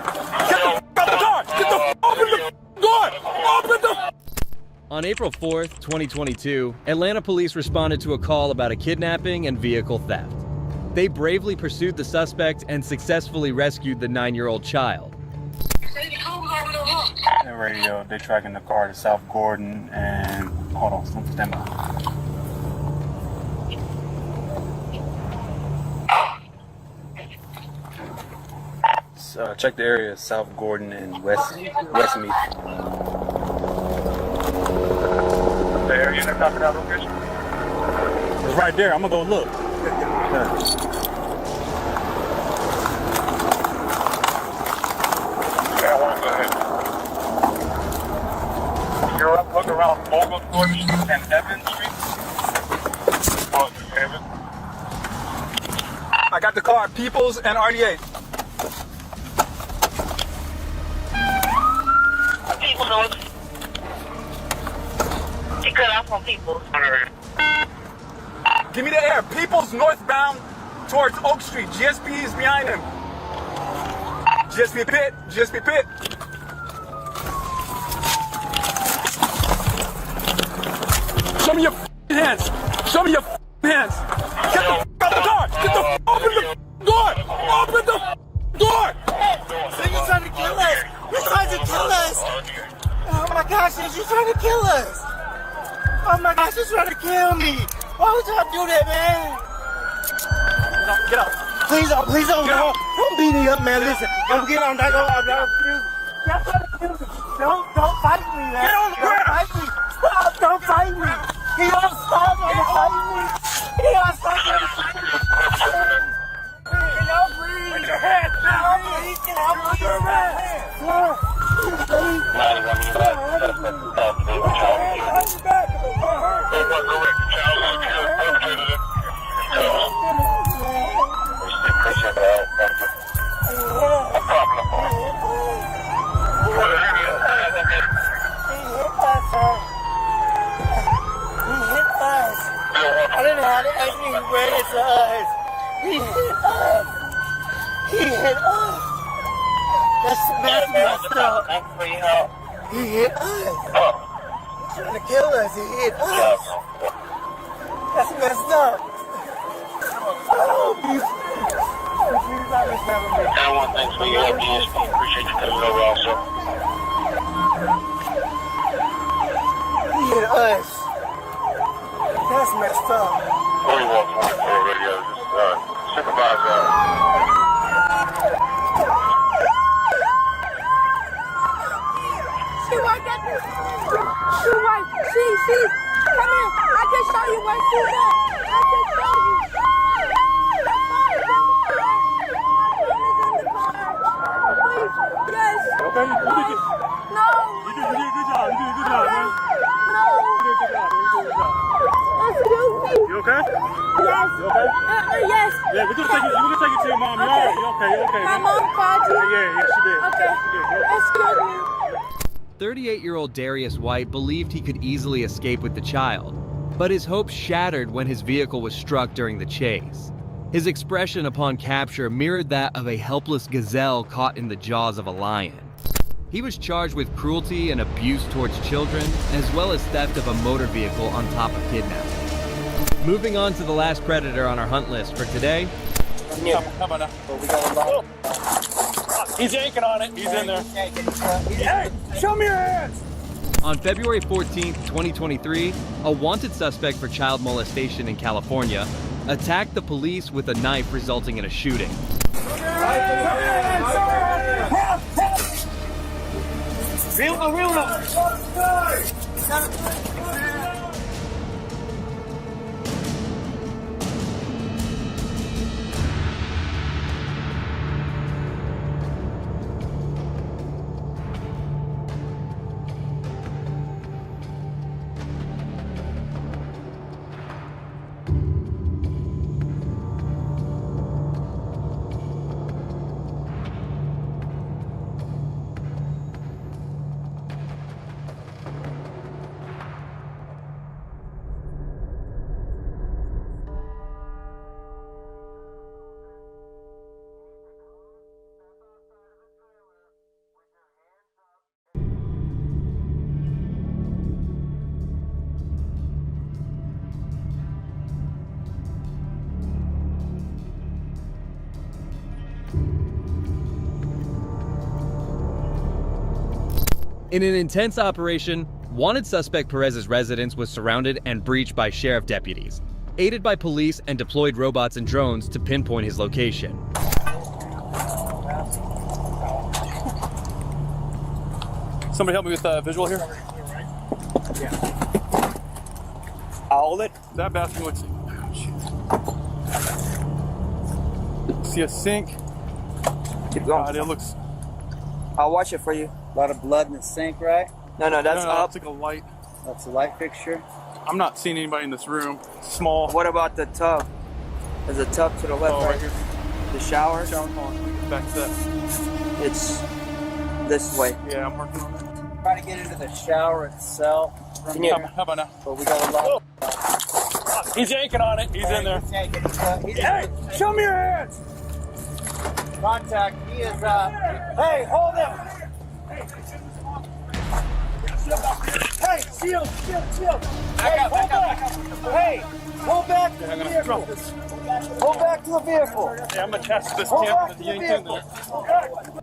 Get the out the door! Get the open the door! On April 4th, 2022, Atlanta police responded to a call about a kidnapping and vehicle theft. They bravely pursued the suspect and successfully rescued the 9-year-old child. The radio, they're tracking the car to South Gordon and hold on, stand by. So, check the area, South Gordon and Westmead. The area they're talking about location? It's right there. I'm gonna go look. You're up, look around Oglethorpe and Evans Street. Oh, Evans. I got the car, Peoples and RDA. Peoples. He cut off on Peoples. Give me the air. Peoples northbound towards Oak Street. GSP is behind him. GSP pit. GSP pit. Show me your hands. Show me your hands. Get the out the door. Get the open the door. Open the door. You're trying to kill us. You're trying to kill us. Oh my gosh, you're trying to kill us. Oh my gosh, you're trying to kill me. Why would y'all do that, man? Get out. Please don't beat me up, man. Listen, don't get on that. Y'all trying to kill me. Don't fight me, man. Get on the ground. Don't fight me. Stop, don't fight me. He don't stop trying to fight me. He don't stop trying to fight me. Can y'all breathe? Put your hands down. Can y'all breathe? Your hands. I didn't have to actually wear his eyes. He hit us. He hit us. That's messed up. He hit us. He's trying to kill us. He hit us. That's messed up. Everyone, thanks for your DSP. Appreciate you coming over also. He hit us. That's messed up. Who you want for radio? Just supervisor. She right there. She right. She. Come here. I can show you where she's at. I can show you. Yes. Okay, you did it. No. You did a good job. You did a good job, man. No. You did a good job. You did a good job. Excuse me. You okay? Yes. You okay? Yes. Yeah, we're gonna take you to your mom. You alright? You okay? You okay? My mom called you? Yeah, she did. Okay. She did. Excuse me. 38-year-old Darius White believed he could easily escape with the child, but his hopes shattered when his vehicle was struck during the chase. His expression upon capture mirrored that of a helpless gazelle caught in the jaws of a lion. He was charged with cruelty and abuse towards children, as well as theft of a motor vehicle on top of kidnapping. Moving on to the last predator on our hunt list for today. Come on now. He's yanking on it. He's in there. Hey, show me your hands. On February 14th, 2023, a wanted suspect for child molestation in California attacked the police with a knife, resulting in a shooting. In an intense operation, wanted suspect Perez's residence was surrounded and breached by sheriff deputies, aided by police and deployed robots and drones to pinpoint his location. Somebody help me with visual here. Yeah. I'll hold it. That bathroom looks. Oh, shit. See a sink. Keep going. God, it looks. I'll watch it for you. A lot of blood in the sink, right? No, that's No, up. that's like a light. That's a light fixture. I'm not seeing anybody in this room. It's small. What about the tub? There's a tub to the left, Oh, right? right here. The shower? Shower call. Back to that. It's this way. Yeah, I'm working on it. Try to get into the shower itself. From here. How about now? But we got a lot. He's yanking on it. He's in there. Hey, show me your hands. Contact. He is. Hey, hold him. Hey, shield. Hey, hold back. Hey, hold back to the vehicle. Hold back to the vehicle. Yeah, I'm attached to this Hold camp back that to he the yanked in vehicle. there.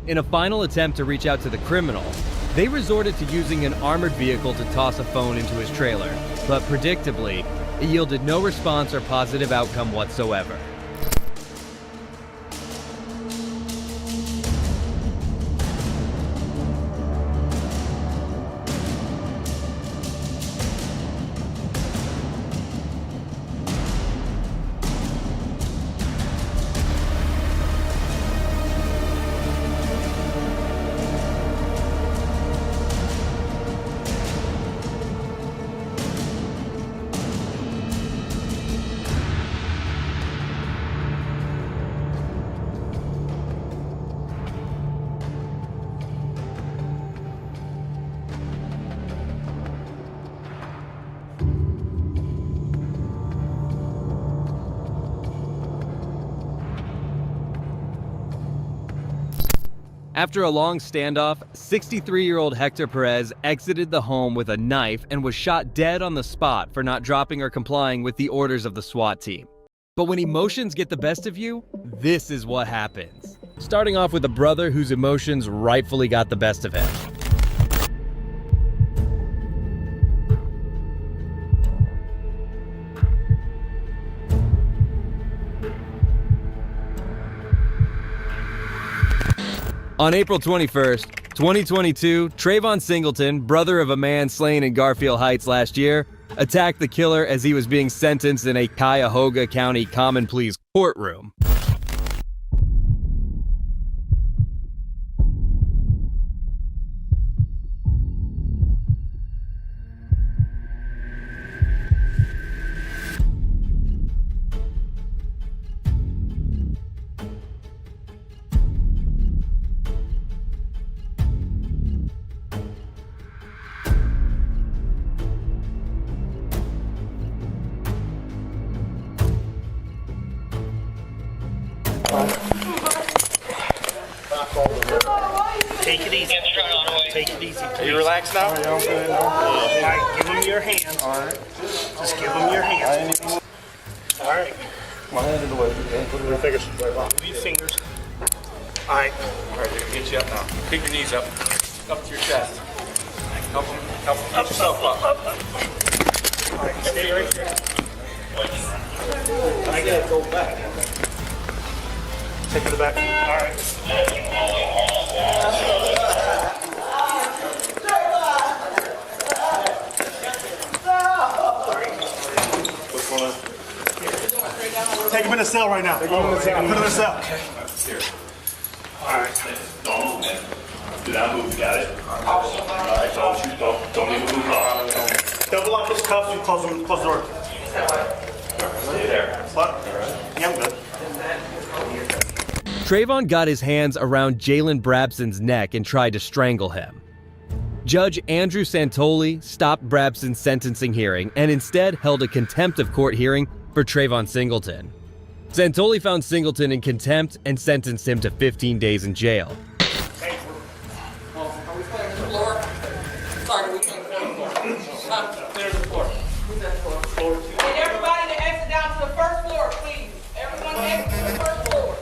In a final attempt to reach out to the criminal, they resorted to using an armored vehicle to toss a phone into his trailer, but predictably, it yielded no response or positive outcome whatsoever. After a long standoff, 63-year-old Hector Perez exited the home with a knife and was shot dead on the spot for not dropping or complying with the orders of the SWAT team. But when emotions get the best of you, this is what happens. Starting off with a brother whose emotions rightfully got the best of him. On April 21st, 2022, Trayvon Singleton, brother of a man slain in Garfield Heights last year, attacked the killer as he was being sentenced in a Cuyahoga County Common Pleas courtroom. Take it easy. Take it easy, please. Are you relaxed now? All right, give him your hands. All right. Just give him your hands. All right. My hand in the way. Put your fingers. Move your fingers. All right. All right, get you up now. Keep your knees up. Up to your chest. Help him get yourself up. All right, stay right there. I gotta go back. Take it to the back. All right. What's going on? Take him in the cell right now. Put him in the cell. All right. Don't move, man. Do not move, got it? Alright, don't even move. Double lock his cuffs and close the door. Stay there. What? Yeah, I'm good. Trayvon got his hands around Jalen Brabson's neck and tried to strangle him. Judge Andrew Santoli stopped Brabson's sentencing hearing and instead held a contempt of court hearing for Trayvon Singleton. Santoli found Singleton in contempt and sentenced him to 15 days in jail. Hey, are we playing on the floor? Sorry, we can't play on the floor. Clear the floor. Who's that floor? Need everybody to exit down to the first floor, please. Everyone exit to the first floor.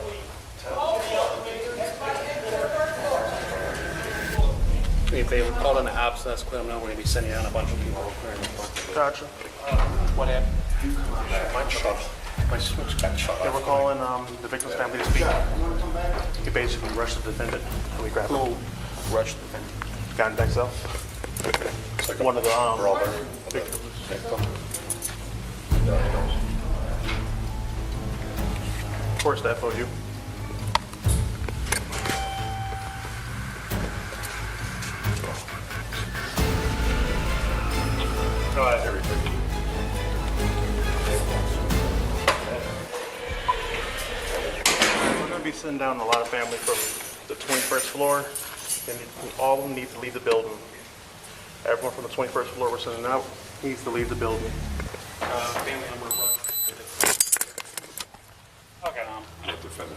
If they were called in the absence, let them know we're going to be sending out a bunch of people. Gotcha. What happened? My truck. My switch got shut They off. were calling the victim's family to speak. He basically rushed the defendant. So we grabbed him. Rushed the thing. Got in back cell. One of the victims. Where's the FOU? Oh, that's everything. We're going to be sitting down a lot of family from the 21st floor, and all of them need to leave the building. Everyone from the 21st floor we're sending out needs to leave the building. Family number one. Okay.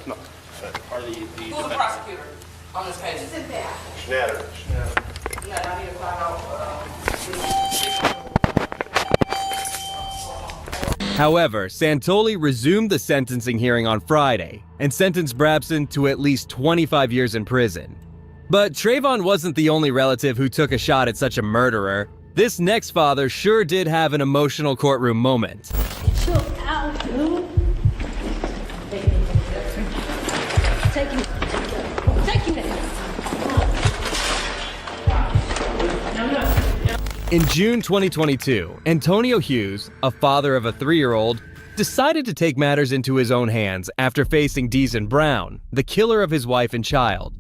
No. Are the Who's the prosecutor on this case? It's in there. Schnatter. Yeah, I need to find out. However, Santoli resumed the sentencing hearing on Friday and sentenced Brabson to at least 25 years in prison. But Trayvon wasn't the only relative who took a shot at such a murderer. This next father sure did have an emotional courtroom moment. Chill out, dude. Take him. Take him there. In June 2022, Antonio Hughes, a father of a 3-year-old, decided to take matters into his own hands after facing Deason Brown, the killer of his wife and child.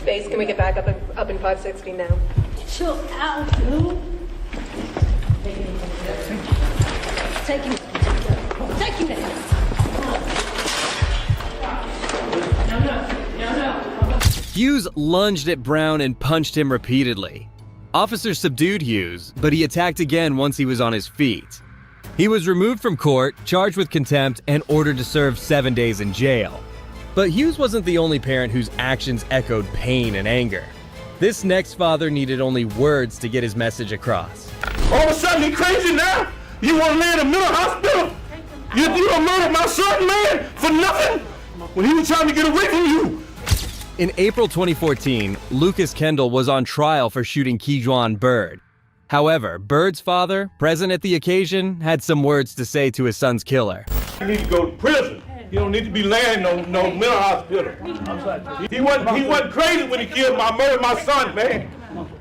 Base, can we get back up in 560 now? Chill out, dude. Take him. Take him there. Hughes lunged at Brown and punched him repeatedly. Officers subdued Hughes, but he attacked again once he was on his feet. He was removed from court, charged with contempt, and ordered to serve 7 days in jail. But Hughes wasn't the only parent whose actions echoed pain and anger. This next father needed only words to get his message across. All of a sudden, he crazy now? You want to lay in a mental hospital? You done murdered my son, man, for nothing? When he was trying to get away from you. In April 2014, Lucas Kendall was on trial for shooting Kejuan Bird. However, Bird's father, present at the occasion, had some words to say to his son's killer. You need to go to prison. You don't need to be laying in no mental hospital. He wasn't crazy when he murdered my son, man.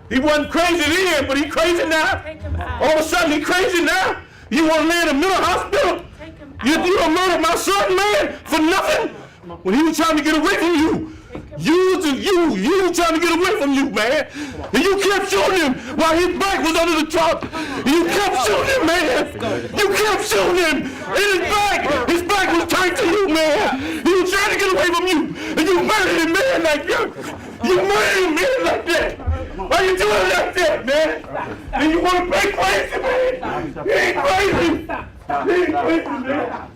He wasn't crazy then, but he crazy now. All of a sudden, he crazy now. You want to lay in a mental hospital? You done murdered my son, man, for nothing? When he was trying to get away from you. You trying to get away from you, man. And you kept shooting him while his back was under the truck. You kept shooting him, man. You kept shooting him. And his back was turned to you, man. He was trying to get away from you. And you murdered him, man, like that. You murdered him, man, like that. Why you doing it like that, man? And you want to play crazy, man. You ain't crazy. You ain't crazy, man.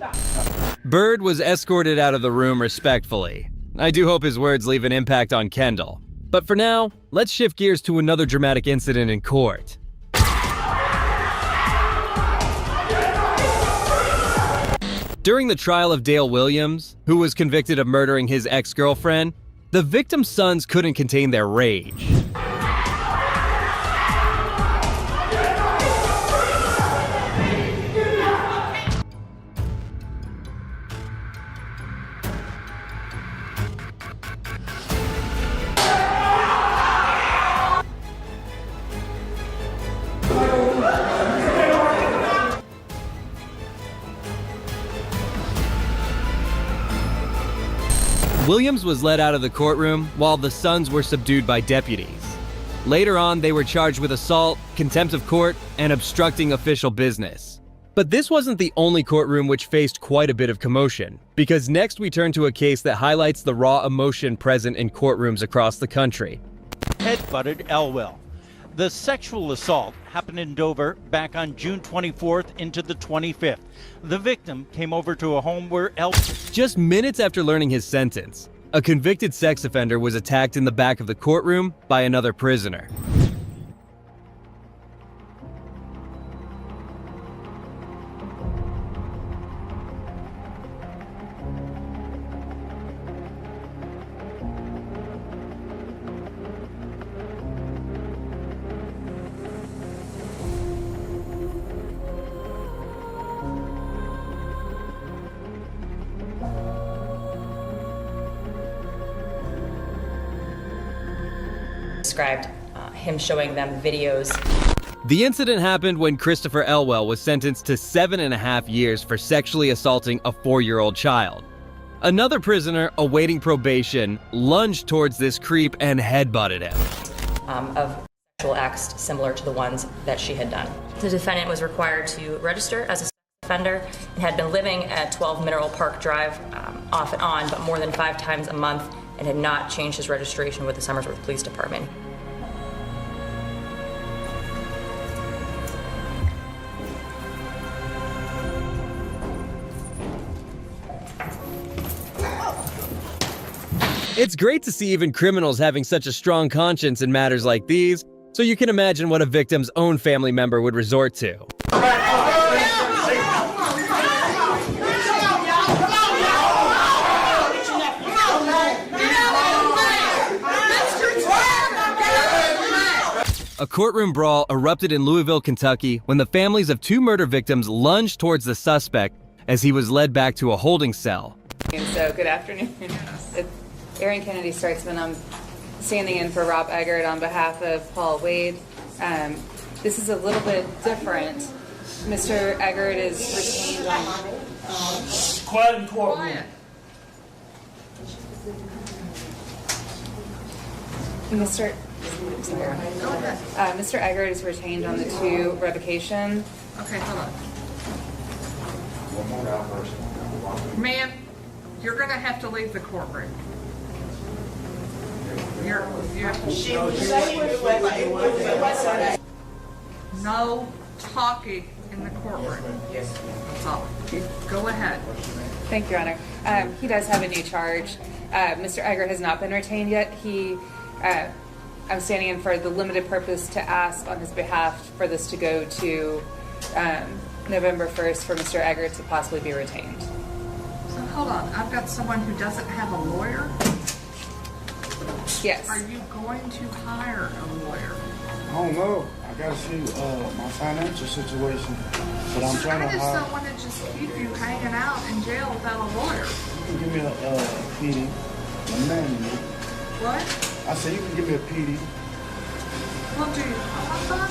Bird was escorted out of the room respectfully. I do hope his words leave an impact on Kendall. But for now, let's shift gears to another dramatic incident in court. During the trial of Dale Williams, who was convicted of murdering his ex-girlfriend, the victim's sons couldn't contain their rage. Williams was led out of the courtroom while the sons were subdued by deputies. Later on, they were charged with assault, contempt of court, and obstructing official business. But this wasn't the only courtroom which faced quite a bit of commotion, because next we turn to a case that highlights the raw emotion present in courtrooms across the country. Head-butted Elwell. The sexual assault happened in Dover back on June 24th into the 25th. The victim came over to a home where Just minutes after learning his sentence, a convicted sex offender was attacked in the back of the courtroom by another prisoner. Described him showing them videos. The incident happened when Christopher Elwell was sentenced to 7.5 years for sexually assaulting a 4-year-old child. Another prisoner awaiting probation lunged towards this creep and headbutted him. Of sexual acts similar to the ones that she had done. The defendant was required to register as a sex offender and had been living at 12 Mineral Park Drive off and on, but more than 5 times a month, and had not changed his registration with the Somersworth Police Department. It's great to see even criminals having such a strong conscience in matters like these, so you can imagine what a victim's own family member would resort to. A courtroom brawl erupted in Louisville, Kentucky, when the families of 2 murder victims lunged towards the suspect as he was led back to a holding cell. And so, good afternoon. It's Erin Kennedy Streitzman. I'm standing in for Rob Eggert on behalf of Paul Wade. This is a little bit different. Mr. Eggert is retained on... Quiet in courtroom. Mr. Eggert is retained on the 2 revocation. Okay, hold on. Ma'am, you're going to have to leave the courtroom. No talking in the courtroom. That's all. Go ahead. Thank you, Your Honor. He does have a new charge. Mr. Eggert has not been retained yet. I'm standing in for the limited purpose to ask on his behalf for this to go to November 1st for Mr. Eggert to possibly be retained. So hold on, I've got someone who doesn't have a lawyer? Yes. Are you going to hire a lawyer? I don't know. I gotta see my financial situation, but I'm trying to I just hire. don't want to just keep you hanging out in jail without a lawyer. You can give me a PD, a manual. What? I said you can give me a PD. Well, do you have that?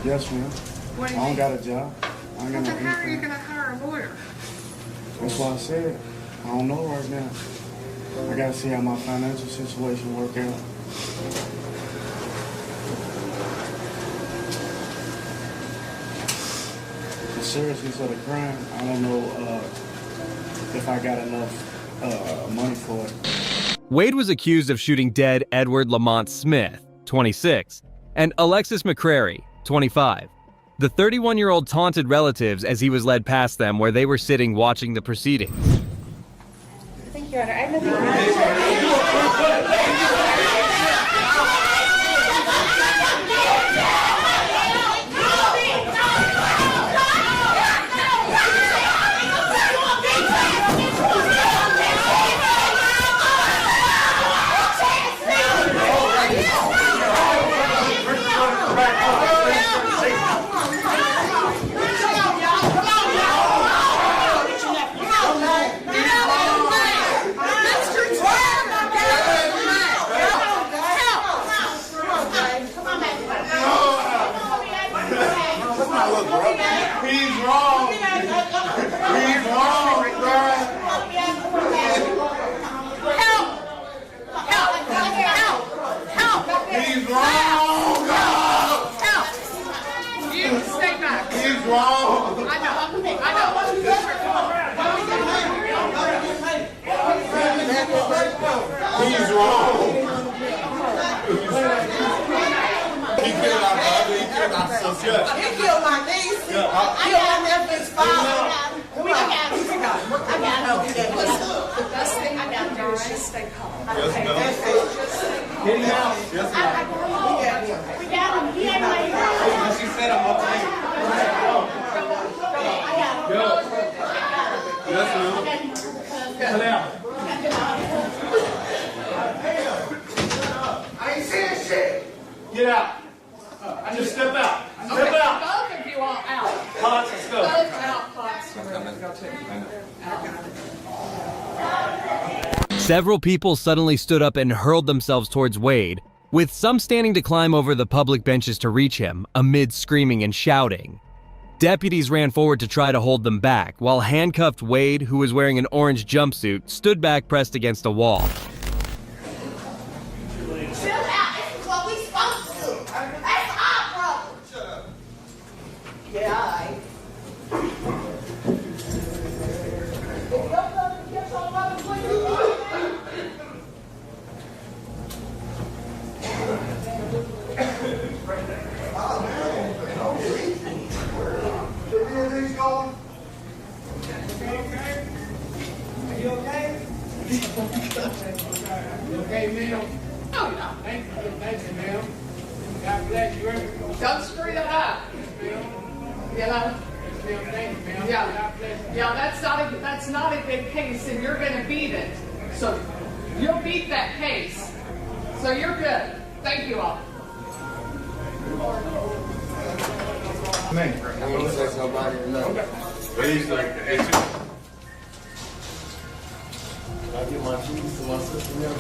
Yes, ma'am. What do you I don't mean? got a job. I ain't got Well, no then how are you income. going to hire a lawyer? That's why I said I don't know right now. I gotta see how my financial situation work out. The seriousness of the crime, I don't know if I got enough money for it. Wade was accused of shooting dead Edward Lamont Smith, 26, and Alexis McCrary, 25. The 31-year-old taunted relatives as he was led past them where they were sitting watching the proceedings. Thank you, Your Honor. I have nothing. Mr. He's wrong. He killed our brother. He killed our sister. He killed my niece. I got Neffie's father. I got him. The best thing I can do is just stay calm. Yes, ma'am. Get him out. Yes, ma'am. We got him. He ain't laying down. She said I'm okay. Yes, ma'am. Come out. I ain't seeing shit. Get out. I just step out. Step out. Both of you all out. Pots, let's go. Both out, Pots. Several people suddenly stood up and hurled themselves towards Wade, with some standing to climb over the public benches to reach him, amid screaming and shouting. Deputies ran forward to try to hold them back, while handcuffed Wade, who was wearing an orange jumpsuit, stood back pressed against a wall. Chill out. This is what we supposed to do. That's our problem. Shut up. Yeah, all right. If your brother gets on brother, please. You okay? You okay, ma'am? Oh, no. Thank you, ma'am. God bless you. Don't screw that up. Yeah. Thank you, ma'am. Yeah. God bless you. Yeah, that's not a big case, and you're going to beat it. So you'll beat that case. So you're good. Thank you all. Man. I want to say somebody or nothing. Please, sir. I get my keys to my sister now.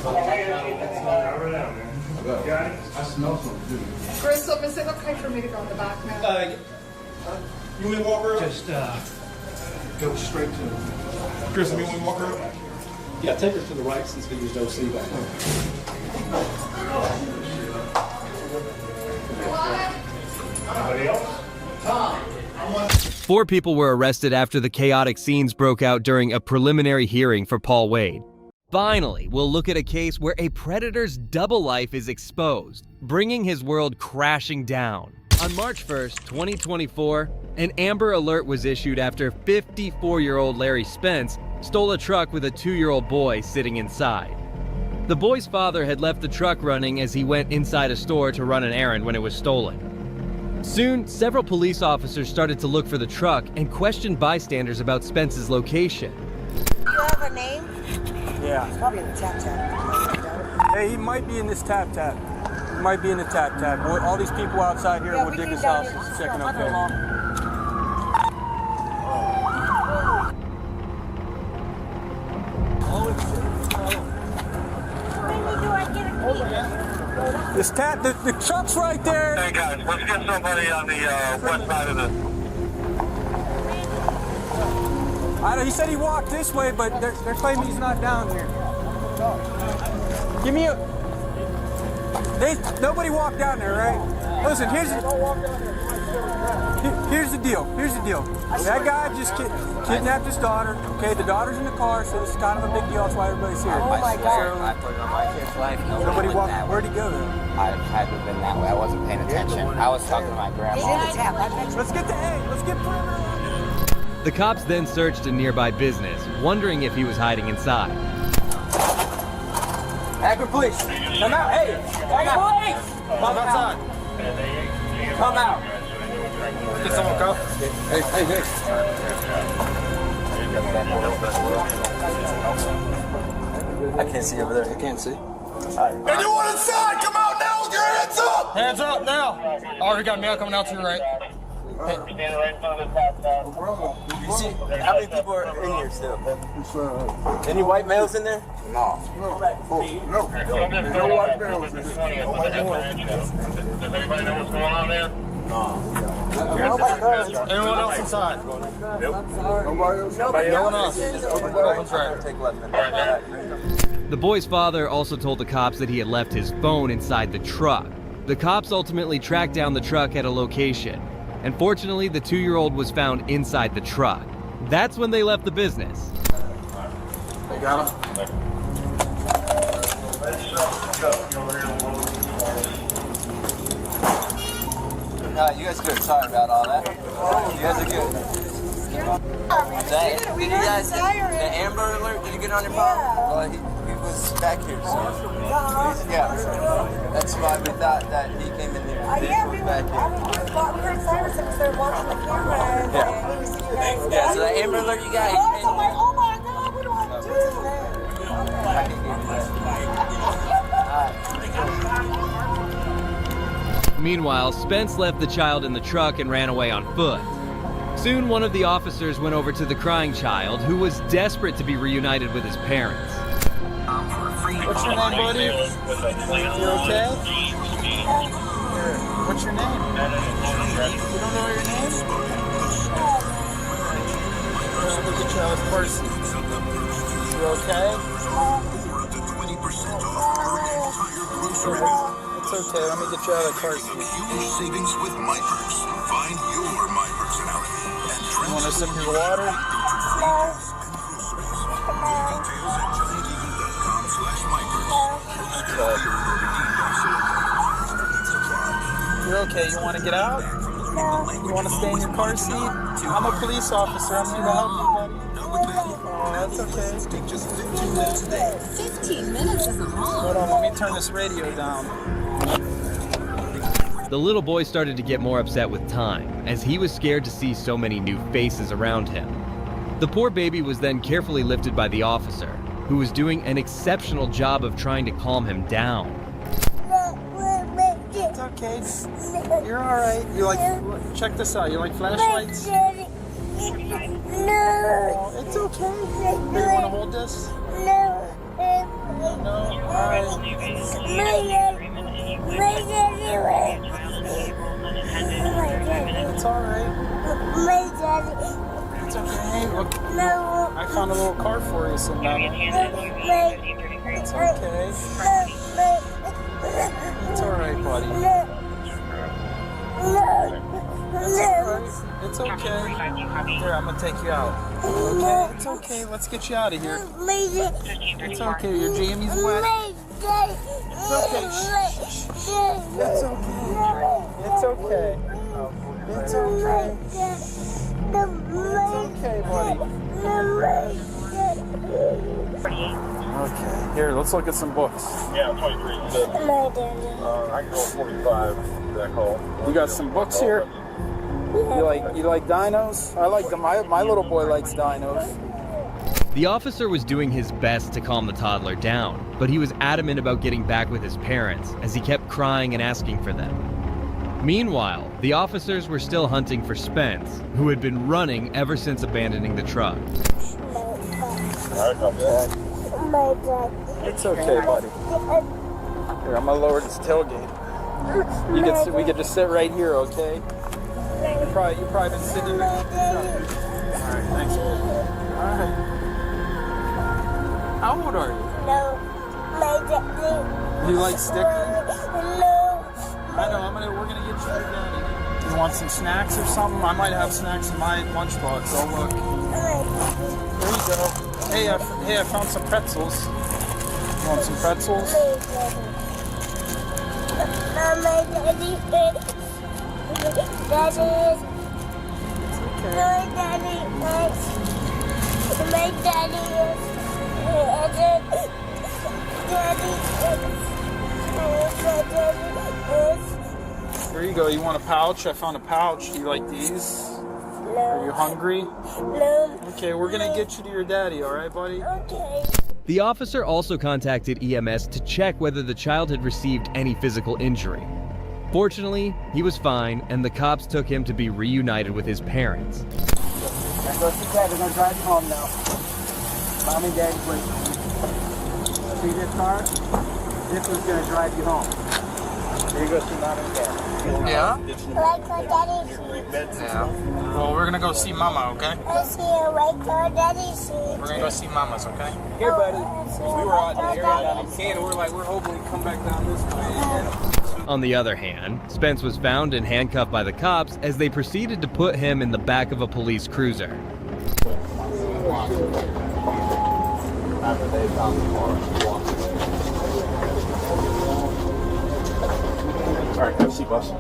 Got it? I smell something. Crystal, is it okay for me to go in the back now? You want me to walk her up? Just go straight to Chris, you want me to walk her up? Yeah, take her to the right since we used OC back there. Anybody else? 4 people were arrested after the chaotic scenes broke out during a preliminary hearing for Paul Wade. Finally, we'll look at a case where a predator's double life is exposed, bringing his world crashing down. On March 1st, 2024, an Amber Alert was issued after 54-year-old Larry Spence stole a truck with a 2-year-old boy sitting inside. The boy's father had left the truck running as he went inside a store to run an errand when it was stolen. Soon, several police officers started to look for the truck and questioned bystanders about Spence's location. Do you have a name? Yeah. He's probably in the tap. Hey, he might be in this tap. He might be in the tap. All these people outside here will dig his house and checking up there. This the truck's right there. Hey guys, let's get somebody on the west side of the... He said he walked this way, but they're claiming he's not down here. Give me nobody walked down there, right? Listen, here's the deal. That guy just kidnapped his daughter. Okay, the daughter's in the car, so it's kind of a big deal. That's why everybody's here. Oh my God. I put it on my kid's life. Nobody walked. Where'd he go then? I hadn't been that way. I wasn't paying attention. I was talking to my grandma. He's in the tap. Let's get perimeter. The cops then searched a nearby business, wondering if he was hiding inside. Akron police, come out. Hey, Akron police, come outside. Come out. Get someone come. Hey. I can't see over there. You can't see. Anyone inside, come out now with your hands up! Hands up now. Already got a male coming out to your right. Hey. You see, how many people are in here still? Any white males in there? No white males in there. Does anybody know what's going on there? Anyone else inside? Nope. No one else. Open's right. Take left. The boy's father also told the cops that he had left his phone inside the truck. The cops ultimately tracked down the truck at a location, and fortunately the 2-year-old was found inside the truck. That's when they left the business. They got him. No, you guys good. Sorry about all that. You guys are good. Did you guys get the Amber Alert? Did you get it on your phone? Well, he was back here, so yeah. That's why we thought that he came in here. He was back here. We heard sirens and we started watching the camera. And Yeah, so the Amber Alert you got. I'm like, oh my God, what do I do? I can give you that. Meanwhile, Spence left the child in the truck and ran away on foot. Soon, one of the officers went over to the crying child, who was desperate to be reunited with his parents. What's your name, buddy? You okay? What's your name? You don't know your name? Look at child's person. You okay? It's okay. Let me get you out of the car seat. Savings with My Perks. Find your My personality. You want to sip your water? You're okay. You want to get out? You want to stay in your car seat? I'm a police officer. I'm here to help you, buddy. Oh, that's okay. 15 minutes isn't long. Hold on. Let me turn this radio down. The little boy started to get more upset with time, as he was scared to see so many new faces around him. The poor baby was then carefully lifted by the officer, who was doing an exceptional job of trying to calm him down. It's okay. You're all right. You like, check this out. You like flashlights? No. Oh, it's okay. You want to hold this? No. No? All right. It's all right. It's okay. Look, I found a little car for you, Sonata. It's okay. It's all right, buddy. It's okay. Here, I'm gonna take you out. Okay, it's okay. Let's get you out of here. It's okay. Your jammies wet. It's okay. It's okay. It's okay. It's okay. It's okay, buddy. Okay, here, let's look at some books. Yeah, 23. I can go 45 that call. You got some books here? You like dinos? I like them. My little boy likes dinos. The officer was doing his best to calm the toddler down, but he was adamant about getting back with his parents, as he kept crying and asking for them. Meanwhile, the officers were still hunting for Spence, who had been running ever since abandoning the truck. It's okay, buddy. Here, I'm gonna lower this tailgate. We could just sit right here, okay? You probably been sitting here. All right, thanks. All right. How old are you? You like stickers? I know. We're gonna get you your daddy. You want some snacks or something? I might have snacks in my lunchbox. Oh look. There you go. Hey, I found some pretzels. You want some pretzels? There you go. You want a pouch? I found a pouch. Do you like these? No. Are you hungry? No. Okay, we're gonna get you to your daddy, all right, buddy? Okay. The officer also contacted EMS to check whether the child had received any physical injury. Fortunately, he was fine, and the cops took him to be reunited with his parents. Go see Dad. They're gonna drive you home now. Mom and Daddy, wait. See this car? This one's gonna drive you home. Here you go see Mom and Dad. Yeah? Yeah. Well, we're gonna go see Mama, okay? We're gonna go see Mama's, okay? Here, buddy. We were out in the area down in Canada. We're hoping we come back down this way. On the other hand, Spence was found and handcuffed by the cops as they proceeded to put him in the back of a police cruiser. After they found the car, all right, have a seat, boss.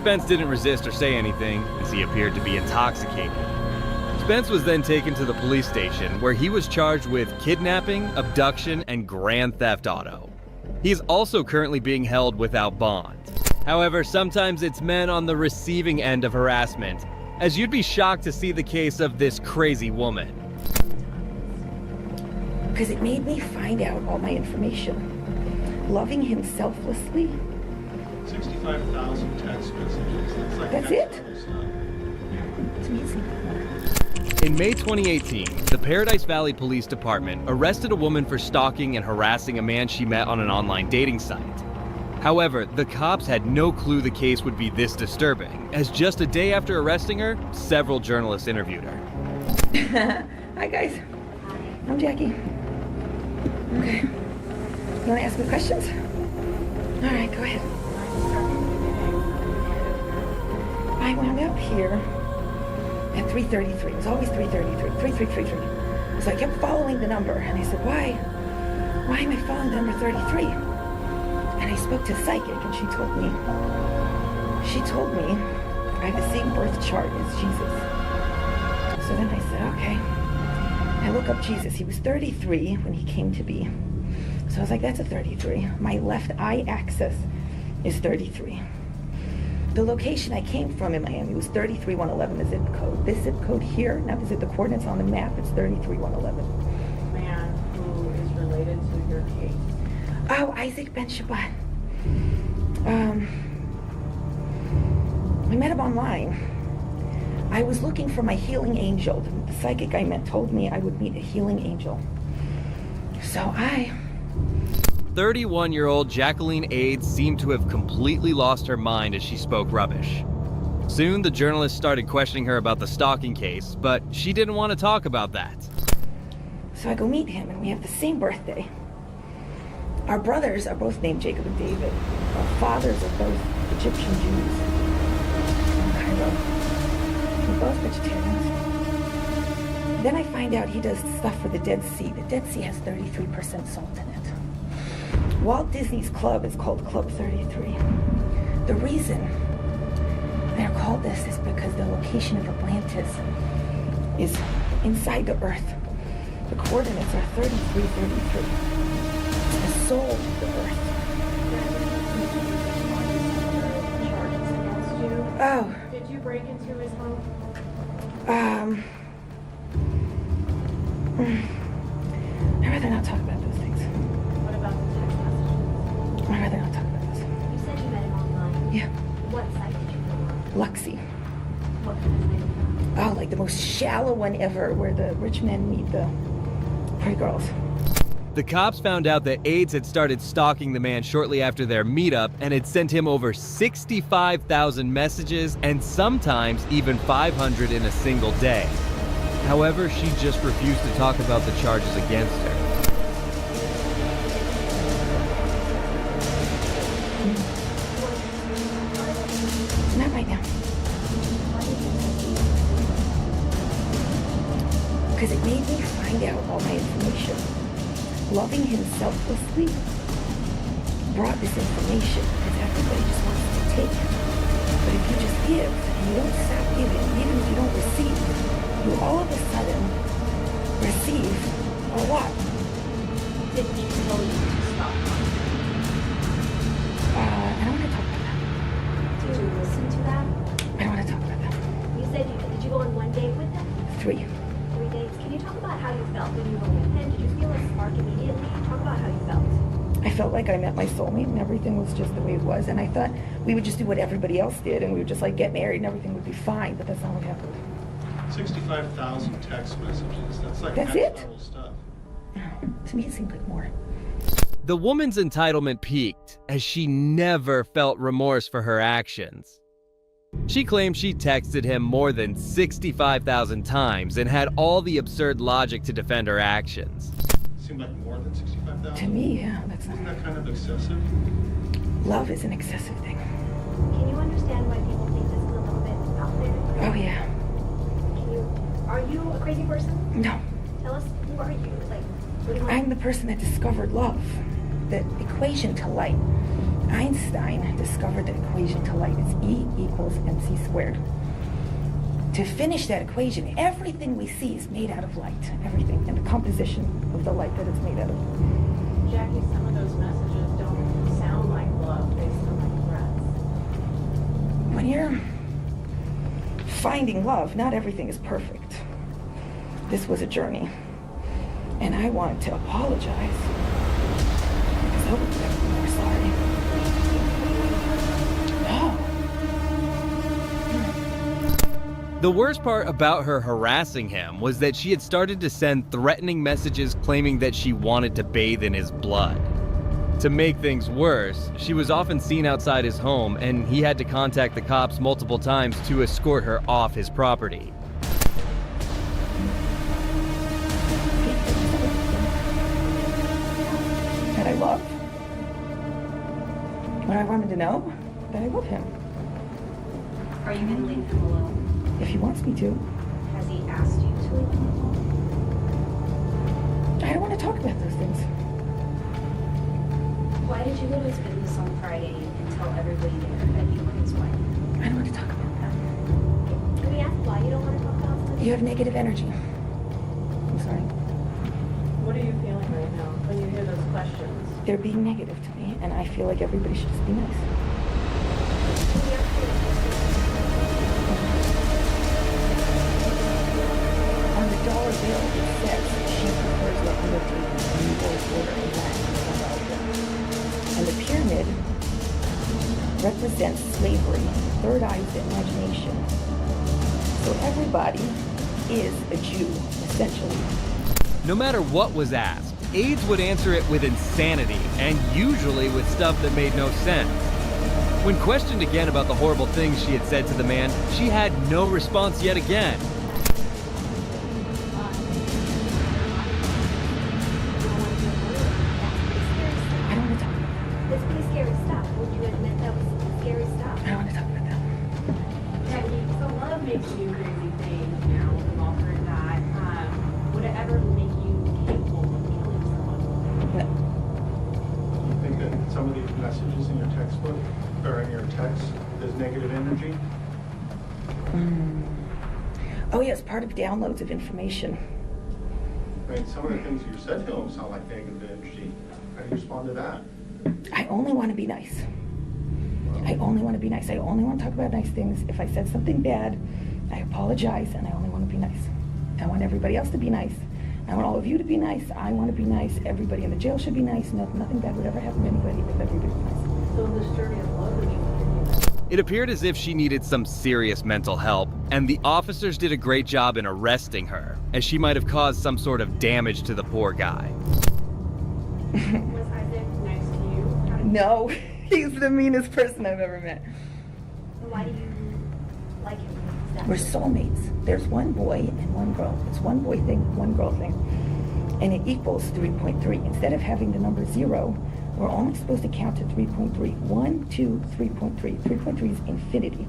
Spence didn't resist or say anything, as he appeared to be intoxicated. Spence was then taken to the police station, where he was charged with kidnapping, abduction, and grand theft auto. He is also currently being held without bond. However, sometimes it's men on the receiving end of harassment, as you'd be shocked to see the case of this crazy woman. Because it made me find out all my information. Loving him selflessly. 65,000 text messages. That's it? It's amazing. In May 2018, the Paradise Valley Police Department arrested a woman for stalking and harassing a man she met on an online dating site. However, the cops had no clue the case would be this disturbing, as just a day after arresting her, several journalists interviewed her. Hi guys, I'm Jackie. Okay, you want to ask me questions? All right, go ahead. I wound up here at 3:33. It was always 3:33, 3333. So I kept following the number, and I said, why am I following the number 33? And I spoke to a psychic, and she told me I have the same birth chart as Jesus. So then I said, okay. I look up Jesus. He was 33 when he came to be. So I was like, that's a 33. My left eye axis is 33. The location I came from in Miami was 33111, the zip code. This zip code here, now is it the coordinates on the map, it's 33111. Man who is related to your case. Oh, Isaac Ben Shabbat. I met him online. I was looking for my healing angel. The psychic I met told me I would meet a healing angel. So 31-year-old Jacqueline Aids seemed to have completely lost her mind as she spoke rubbish. Soon, the journalists started questioning her about the stalking case, but she didn't want to talk about that. So I go meet him, and we have the same birthday. Our brothers are both named Jacob and David. Our fathers are both Egyptian Jews. We're both vegetarians. Then I find out he does stuff for the Dead Sea. The Dead Sea has 33% salt in it. Walt Disney's club is called Club 33. The reason they're called this is because the location of Atlantis is inside the Earth. The coordinates are 3333. The soul of the Earth. Oh. Did you break into his home? I'd rather not talk about those things. What about the text messages? I'd rather not talk about this. You said you met him online. Yeah. What site did you go on? Luxie. What kind of site? Oh, like the most shallow one ever, where the rich men meet the pretty girls. The cops found out that Aids had started stalking the man shortly after their meetup and had sent him over 65,000 messages and sometimes even 500 in a single day. However, she just refused to talk about the charges against her. Not right now. Because it made me find out all my information. Loving him selflessly brought this information because everybody just wants to take. But if you just give and you don't stop giving, even if you don't receive, you all of a sudden receive a lot. Did you tell you to stop? I don't want to talk about that. Did you listen to that? I don't want to talk about that. You said did you go on one date with him? 3. 3 dates. Can you talk about how you felt when you were with him? Did you feel a spark immediately? Talk about how you felt. I felt like I met my soulmate and everything was just the way it was. And I thought we would just do what everybody else did and we would just like get married and everything would be fine. But that's not what happened. 65,000 text messages. That's like That's it? level stuff. To me, it seemed like more. The woman's entitlement peaked as she never felt remorse for her actions. She claimed she texted him more than 65,000 times and had all the absurd logic to defend her actions. Seemed like more than 65,000? To me, yeah. Isn't that kind of excessive? Love is an excessive thing. Can you understand why people think this is a little bit out there? Oh, yeah. Are you a crazy person? No. Tell us, who are you? Like, what do you want? I'm the person that discovered love, the equation to light. Einstein discovered the equation to light. It's E equals mc squared. To finish that equation, everything we see is made out of light. Everything, and the composition of the light that it's made out of. Jackie, some of those messages don't sound like love, they sound like threats. When you're finding love, not everything is perfect. This was a journey. And I wanted to apologize. Because I would never be more sorry. No. The worst part about her harassing him was that she had started to send threatening messages claiming that she wanted to bathe in his blood. To make things worse, she was often seen outside his home, and he had to contact the cops multiple times to escort her off his property. That I love. What I wanted to know, that I love him. Are you going to leave him alone? If he wants me to. Has he asked you to leave him alone? I don't want to talk about those things. Why did you go to his business on Friday and tell everybody there that you were his wife? I don't want to talk about that. Can we ask why you don't want to talk about this? You have negative energy. I'm sorry. What are you feeling right now when you hear those questions? They're being negative to me, and I feel like everybody should just be nice. On the dollar bill, it says she prefers locomotive New World Order and Latin. And the pyramid represents slavery, third eye is the imagination. So everybody is a Jew, essentially. No matter what was asked, AIDS would answer it with insanity, and usually with stuff that made no sense. When questioned again about the horrible things she had said to the man, she had no response yet again. That's pretty scary stuff. Would you admit that was scary stuff? I don't want to talk about that. Jackie, so love makes you do crazy things now. We've all heard that. Would it ever make you capable of killing someone? No. You think that some of these messages in your textbook or in your text is negative energy? Oh yeah, it's part of downloads of information. I mean, some of the things you said to him sound like negative energy. How do you respond to that? I only want to be nice. I only want to be nice. I only want to talk about nice things. If I said something bad, I apologize, and I only want to be nice. I want everybody else to be nice. I want all of you to be nice. I want to be nice. Everybody in the jail should be nice. Nothing bad would ever happen to anybody if everybody's nice. So this journey of love would you It appeared as if she needed some serious mental help, and the officers did a great job in arresting her, as she might have caused some sort of damage to the poor guy. Was Isaac nice to you? No, he's the meanest person I've ever met. Why do you like him? We're soulmates. There's one boy and one girl. It's one boy thing, one girl thing. And it equals 3.3. Instead of having the number 0, we're only supposed to count to 3.3. 1, 2, 3.3. 3.3 is infinity.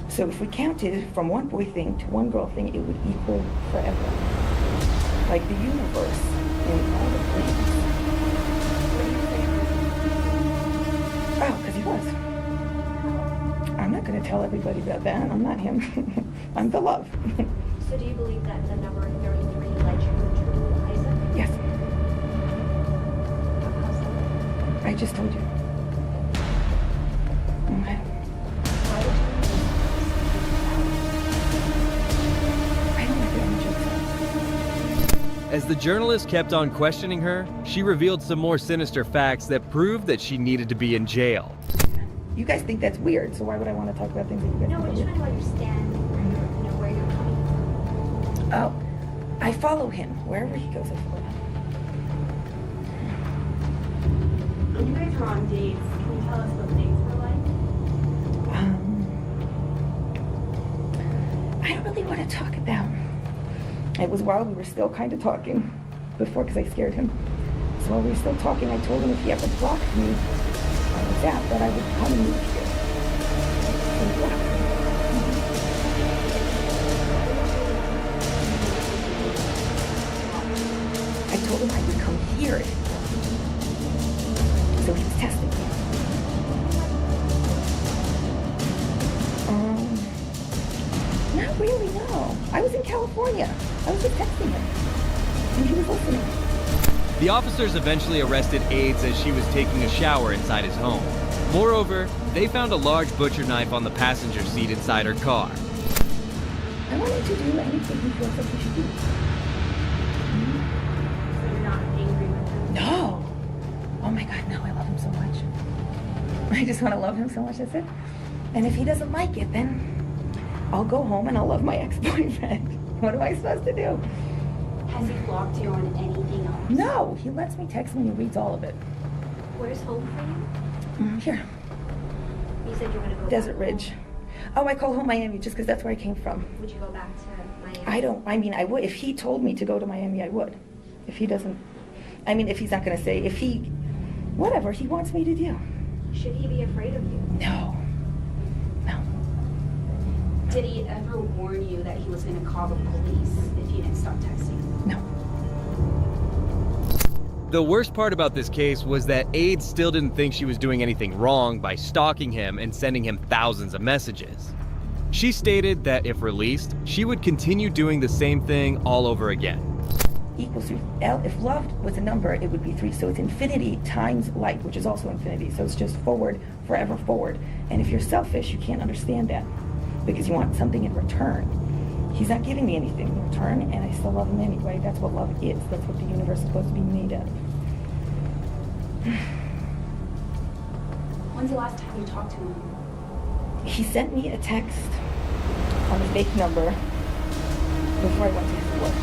So if we counted from one boy thing to one girl thing, it would equal forever. Like the universe and all the planets. Oh, because he was. I'm not going to tell everybody about that. I'm not him. I'm the love. So do you believe that the number 33 led you to Isaac? Yes. I just told you. Okay. Why did you I don't like the energy. As the journalist kept on questioning her, she revealed some more sinister facts that proved that she needed to be in jail. You guys think that's weird, so why would I want to talk about things that you guys No, think we're are just weird? trying to understand where you're coming from. Oh, I follow him. Wherever he goes, I follow him. You guys were on dates. Can you tell us what dates were like? I don't really want to talk about. It was while we were still kind of talking before, because I scared him. So while we were still talking, I told him if he ever blocked me on WhatsApp, that I would come and move here. And he blocked me. I told him I would come here. So he was testing me. No, I was in California. I was just texting him, and he was listening. The officers eventually arrested AIDS as she was taking a shower inside his home. Moreover, they found a large butcher knife on the passenger seat inside her car. I want him to do anything he feels like he should do. So you're not angry with him? No. Oh my God, no, I love him so much. I just want to love him so much, that's it. And if he doesn't like it, then I'll go home and I'll love my ex-boyfriend. What am I supposed to do? Has he blocked you on anything else? No, he lets me text me and he reads all of it. Where's home for you? Here, You said you're going to go Desert back Ridge. home. Oh, I call home Miami just because that's where I came from. Would you go back to Miami? I would. If he told me to go to Miami, I would. If he doesn't, if he's not going to say, whatever he wants me to do. Should he be afraid of you? No. Did he ever warn you that he was going to call the police if you didn't stop texting? No. The worst part about this case was that AIDS still didn't think she was doing anything wrong by stalking him and sending him thousands of messages. She stated that if released, she would continue doing the same thing all over again. Equals 3. If love was a number, it would be 3. So it's infinity times light, which is also infinity. So it's just forward, forever forward. And if you're selfish, you can't understand that because you want something in return. He's not giving me anything in return, and I still love him anyway. That's what love is. That's what the universe is supposed to be made of. When's the last time you talked to him? He sent me a text on a fake number before I went to his work.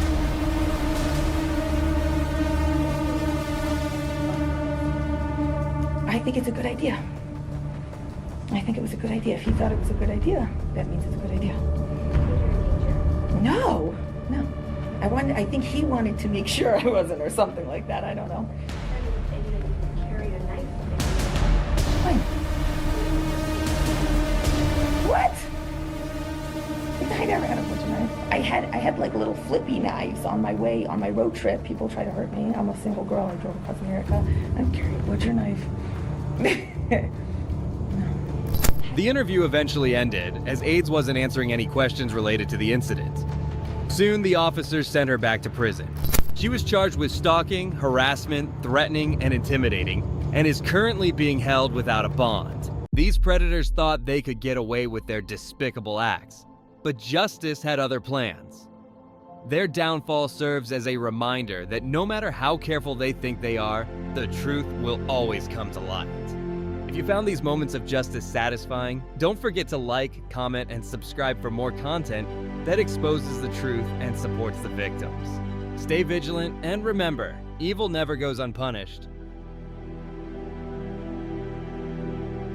I think it's a good idea. I think it was a good idea. If he thought it was a good idea, that means it's a good idea. No. I think he wanted to make sure I wasn't or something like that. I don't know. Carry a knife? Fine. What? I never had a butcher knife. I had like little flippy knives on my road trip. People try to hurt me. I'm a single girl. I drove across America. I'm carrying a butcher knife. The interview eventually ended, as AIDS wasn't answering any questions related to the incident. Soon, the officers sent her back to prison. She was charged with stalking, harassment, threatening, and intimidating, and is currently being held without a bond. These predators thought they could get away with their despicable acts, but justice had other plans. Their downfall serves as a reminder that no matter how careful they think they are, the truth will always come to light. If you found these moments of justice satisfying, don't forget to like, comment, and subscribe for more content that exposes the truth and supports the victims. Stay vigilant, and remember, evil never goes unpunished.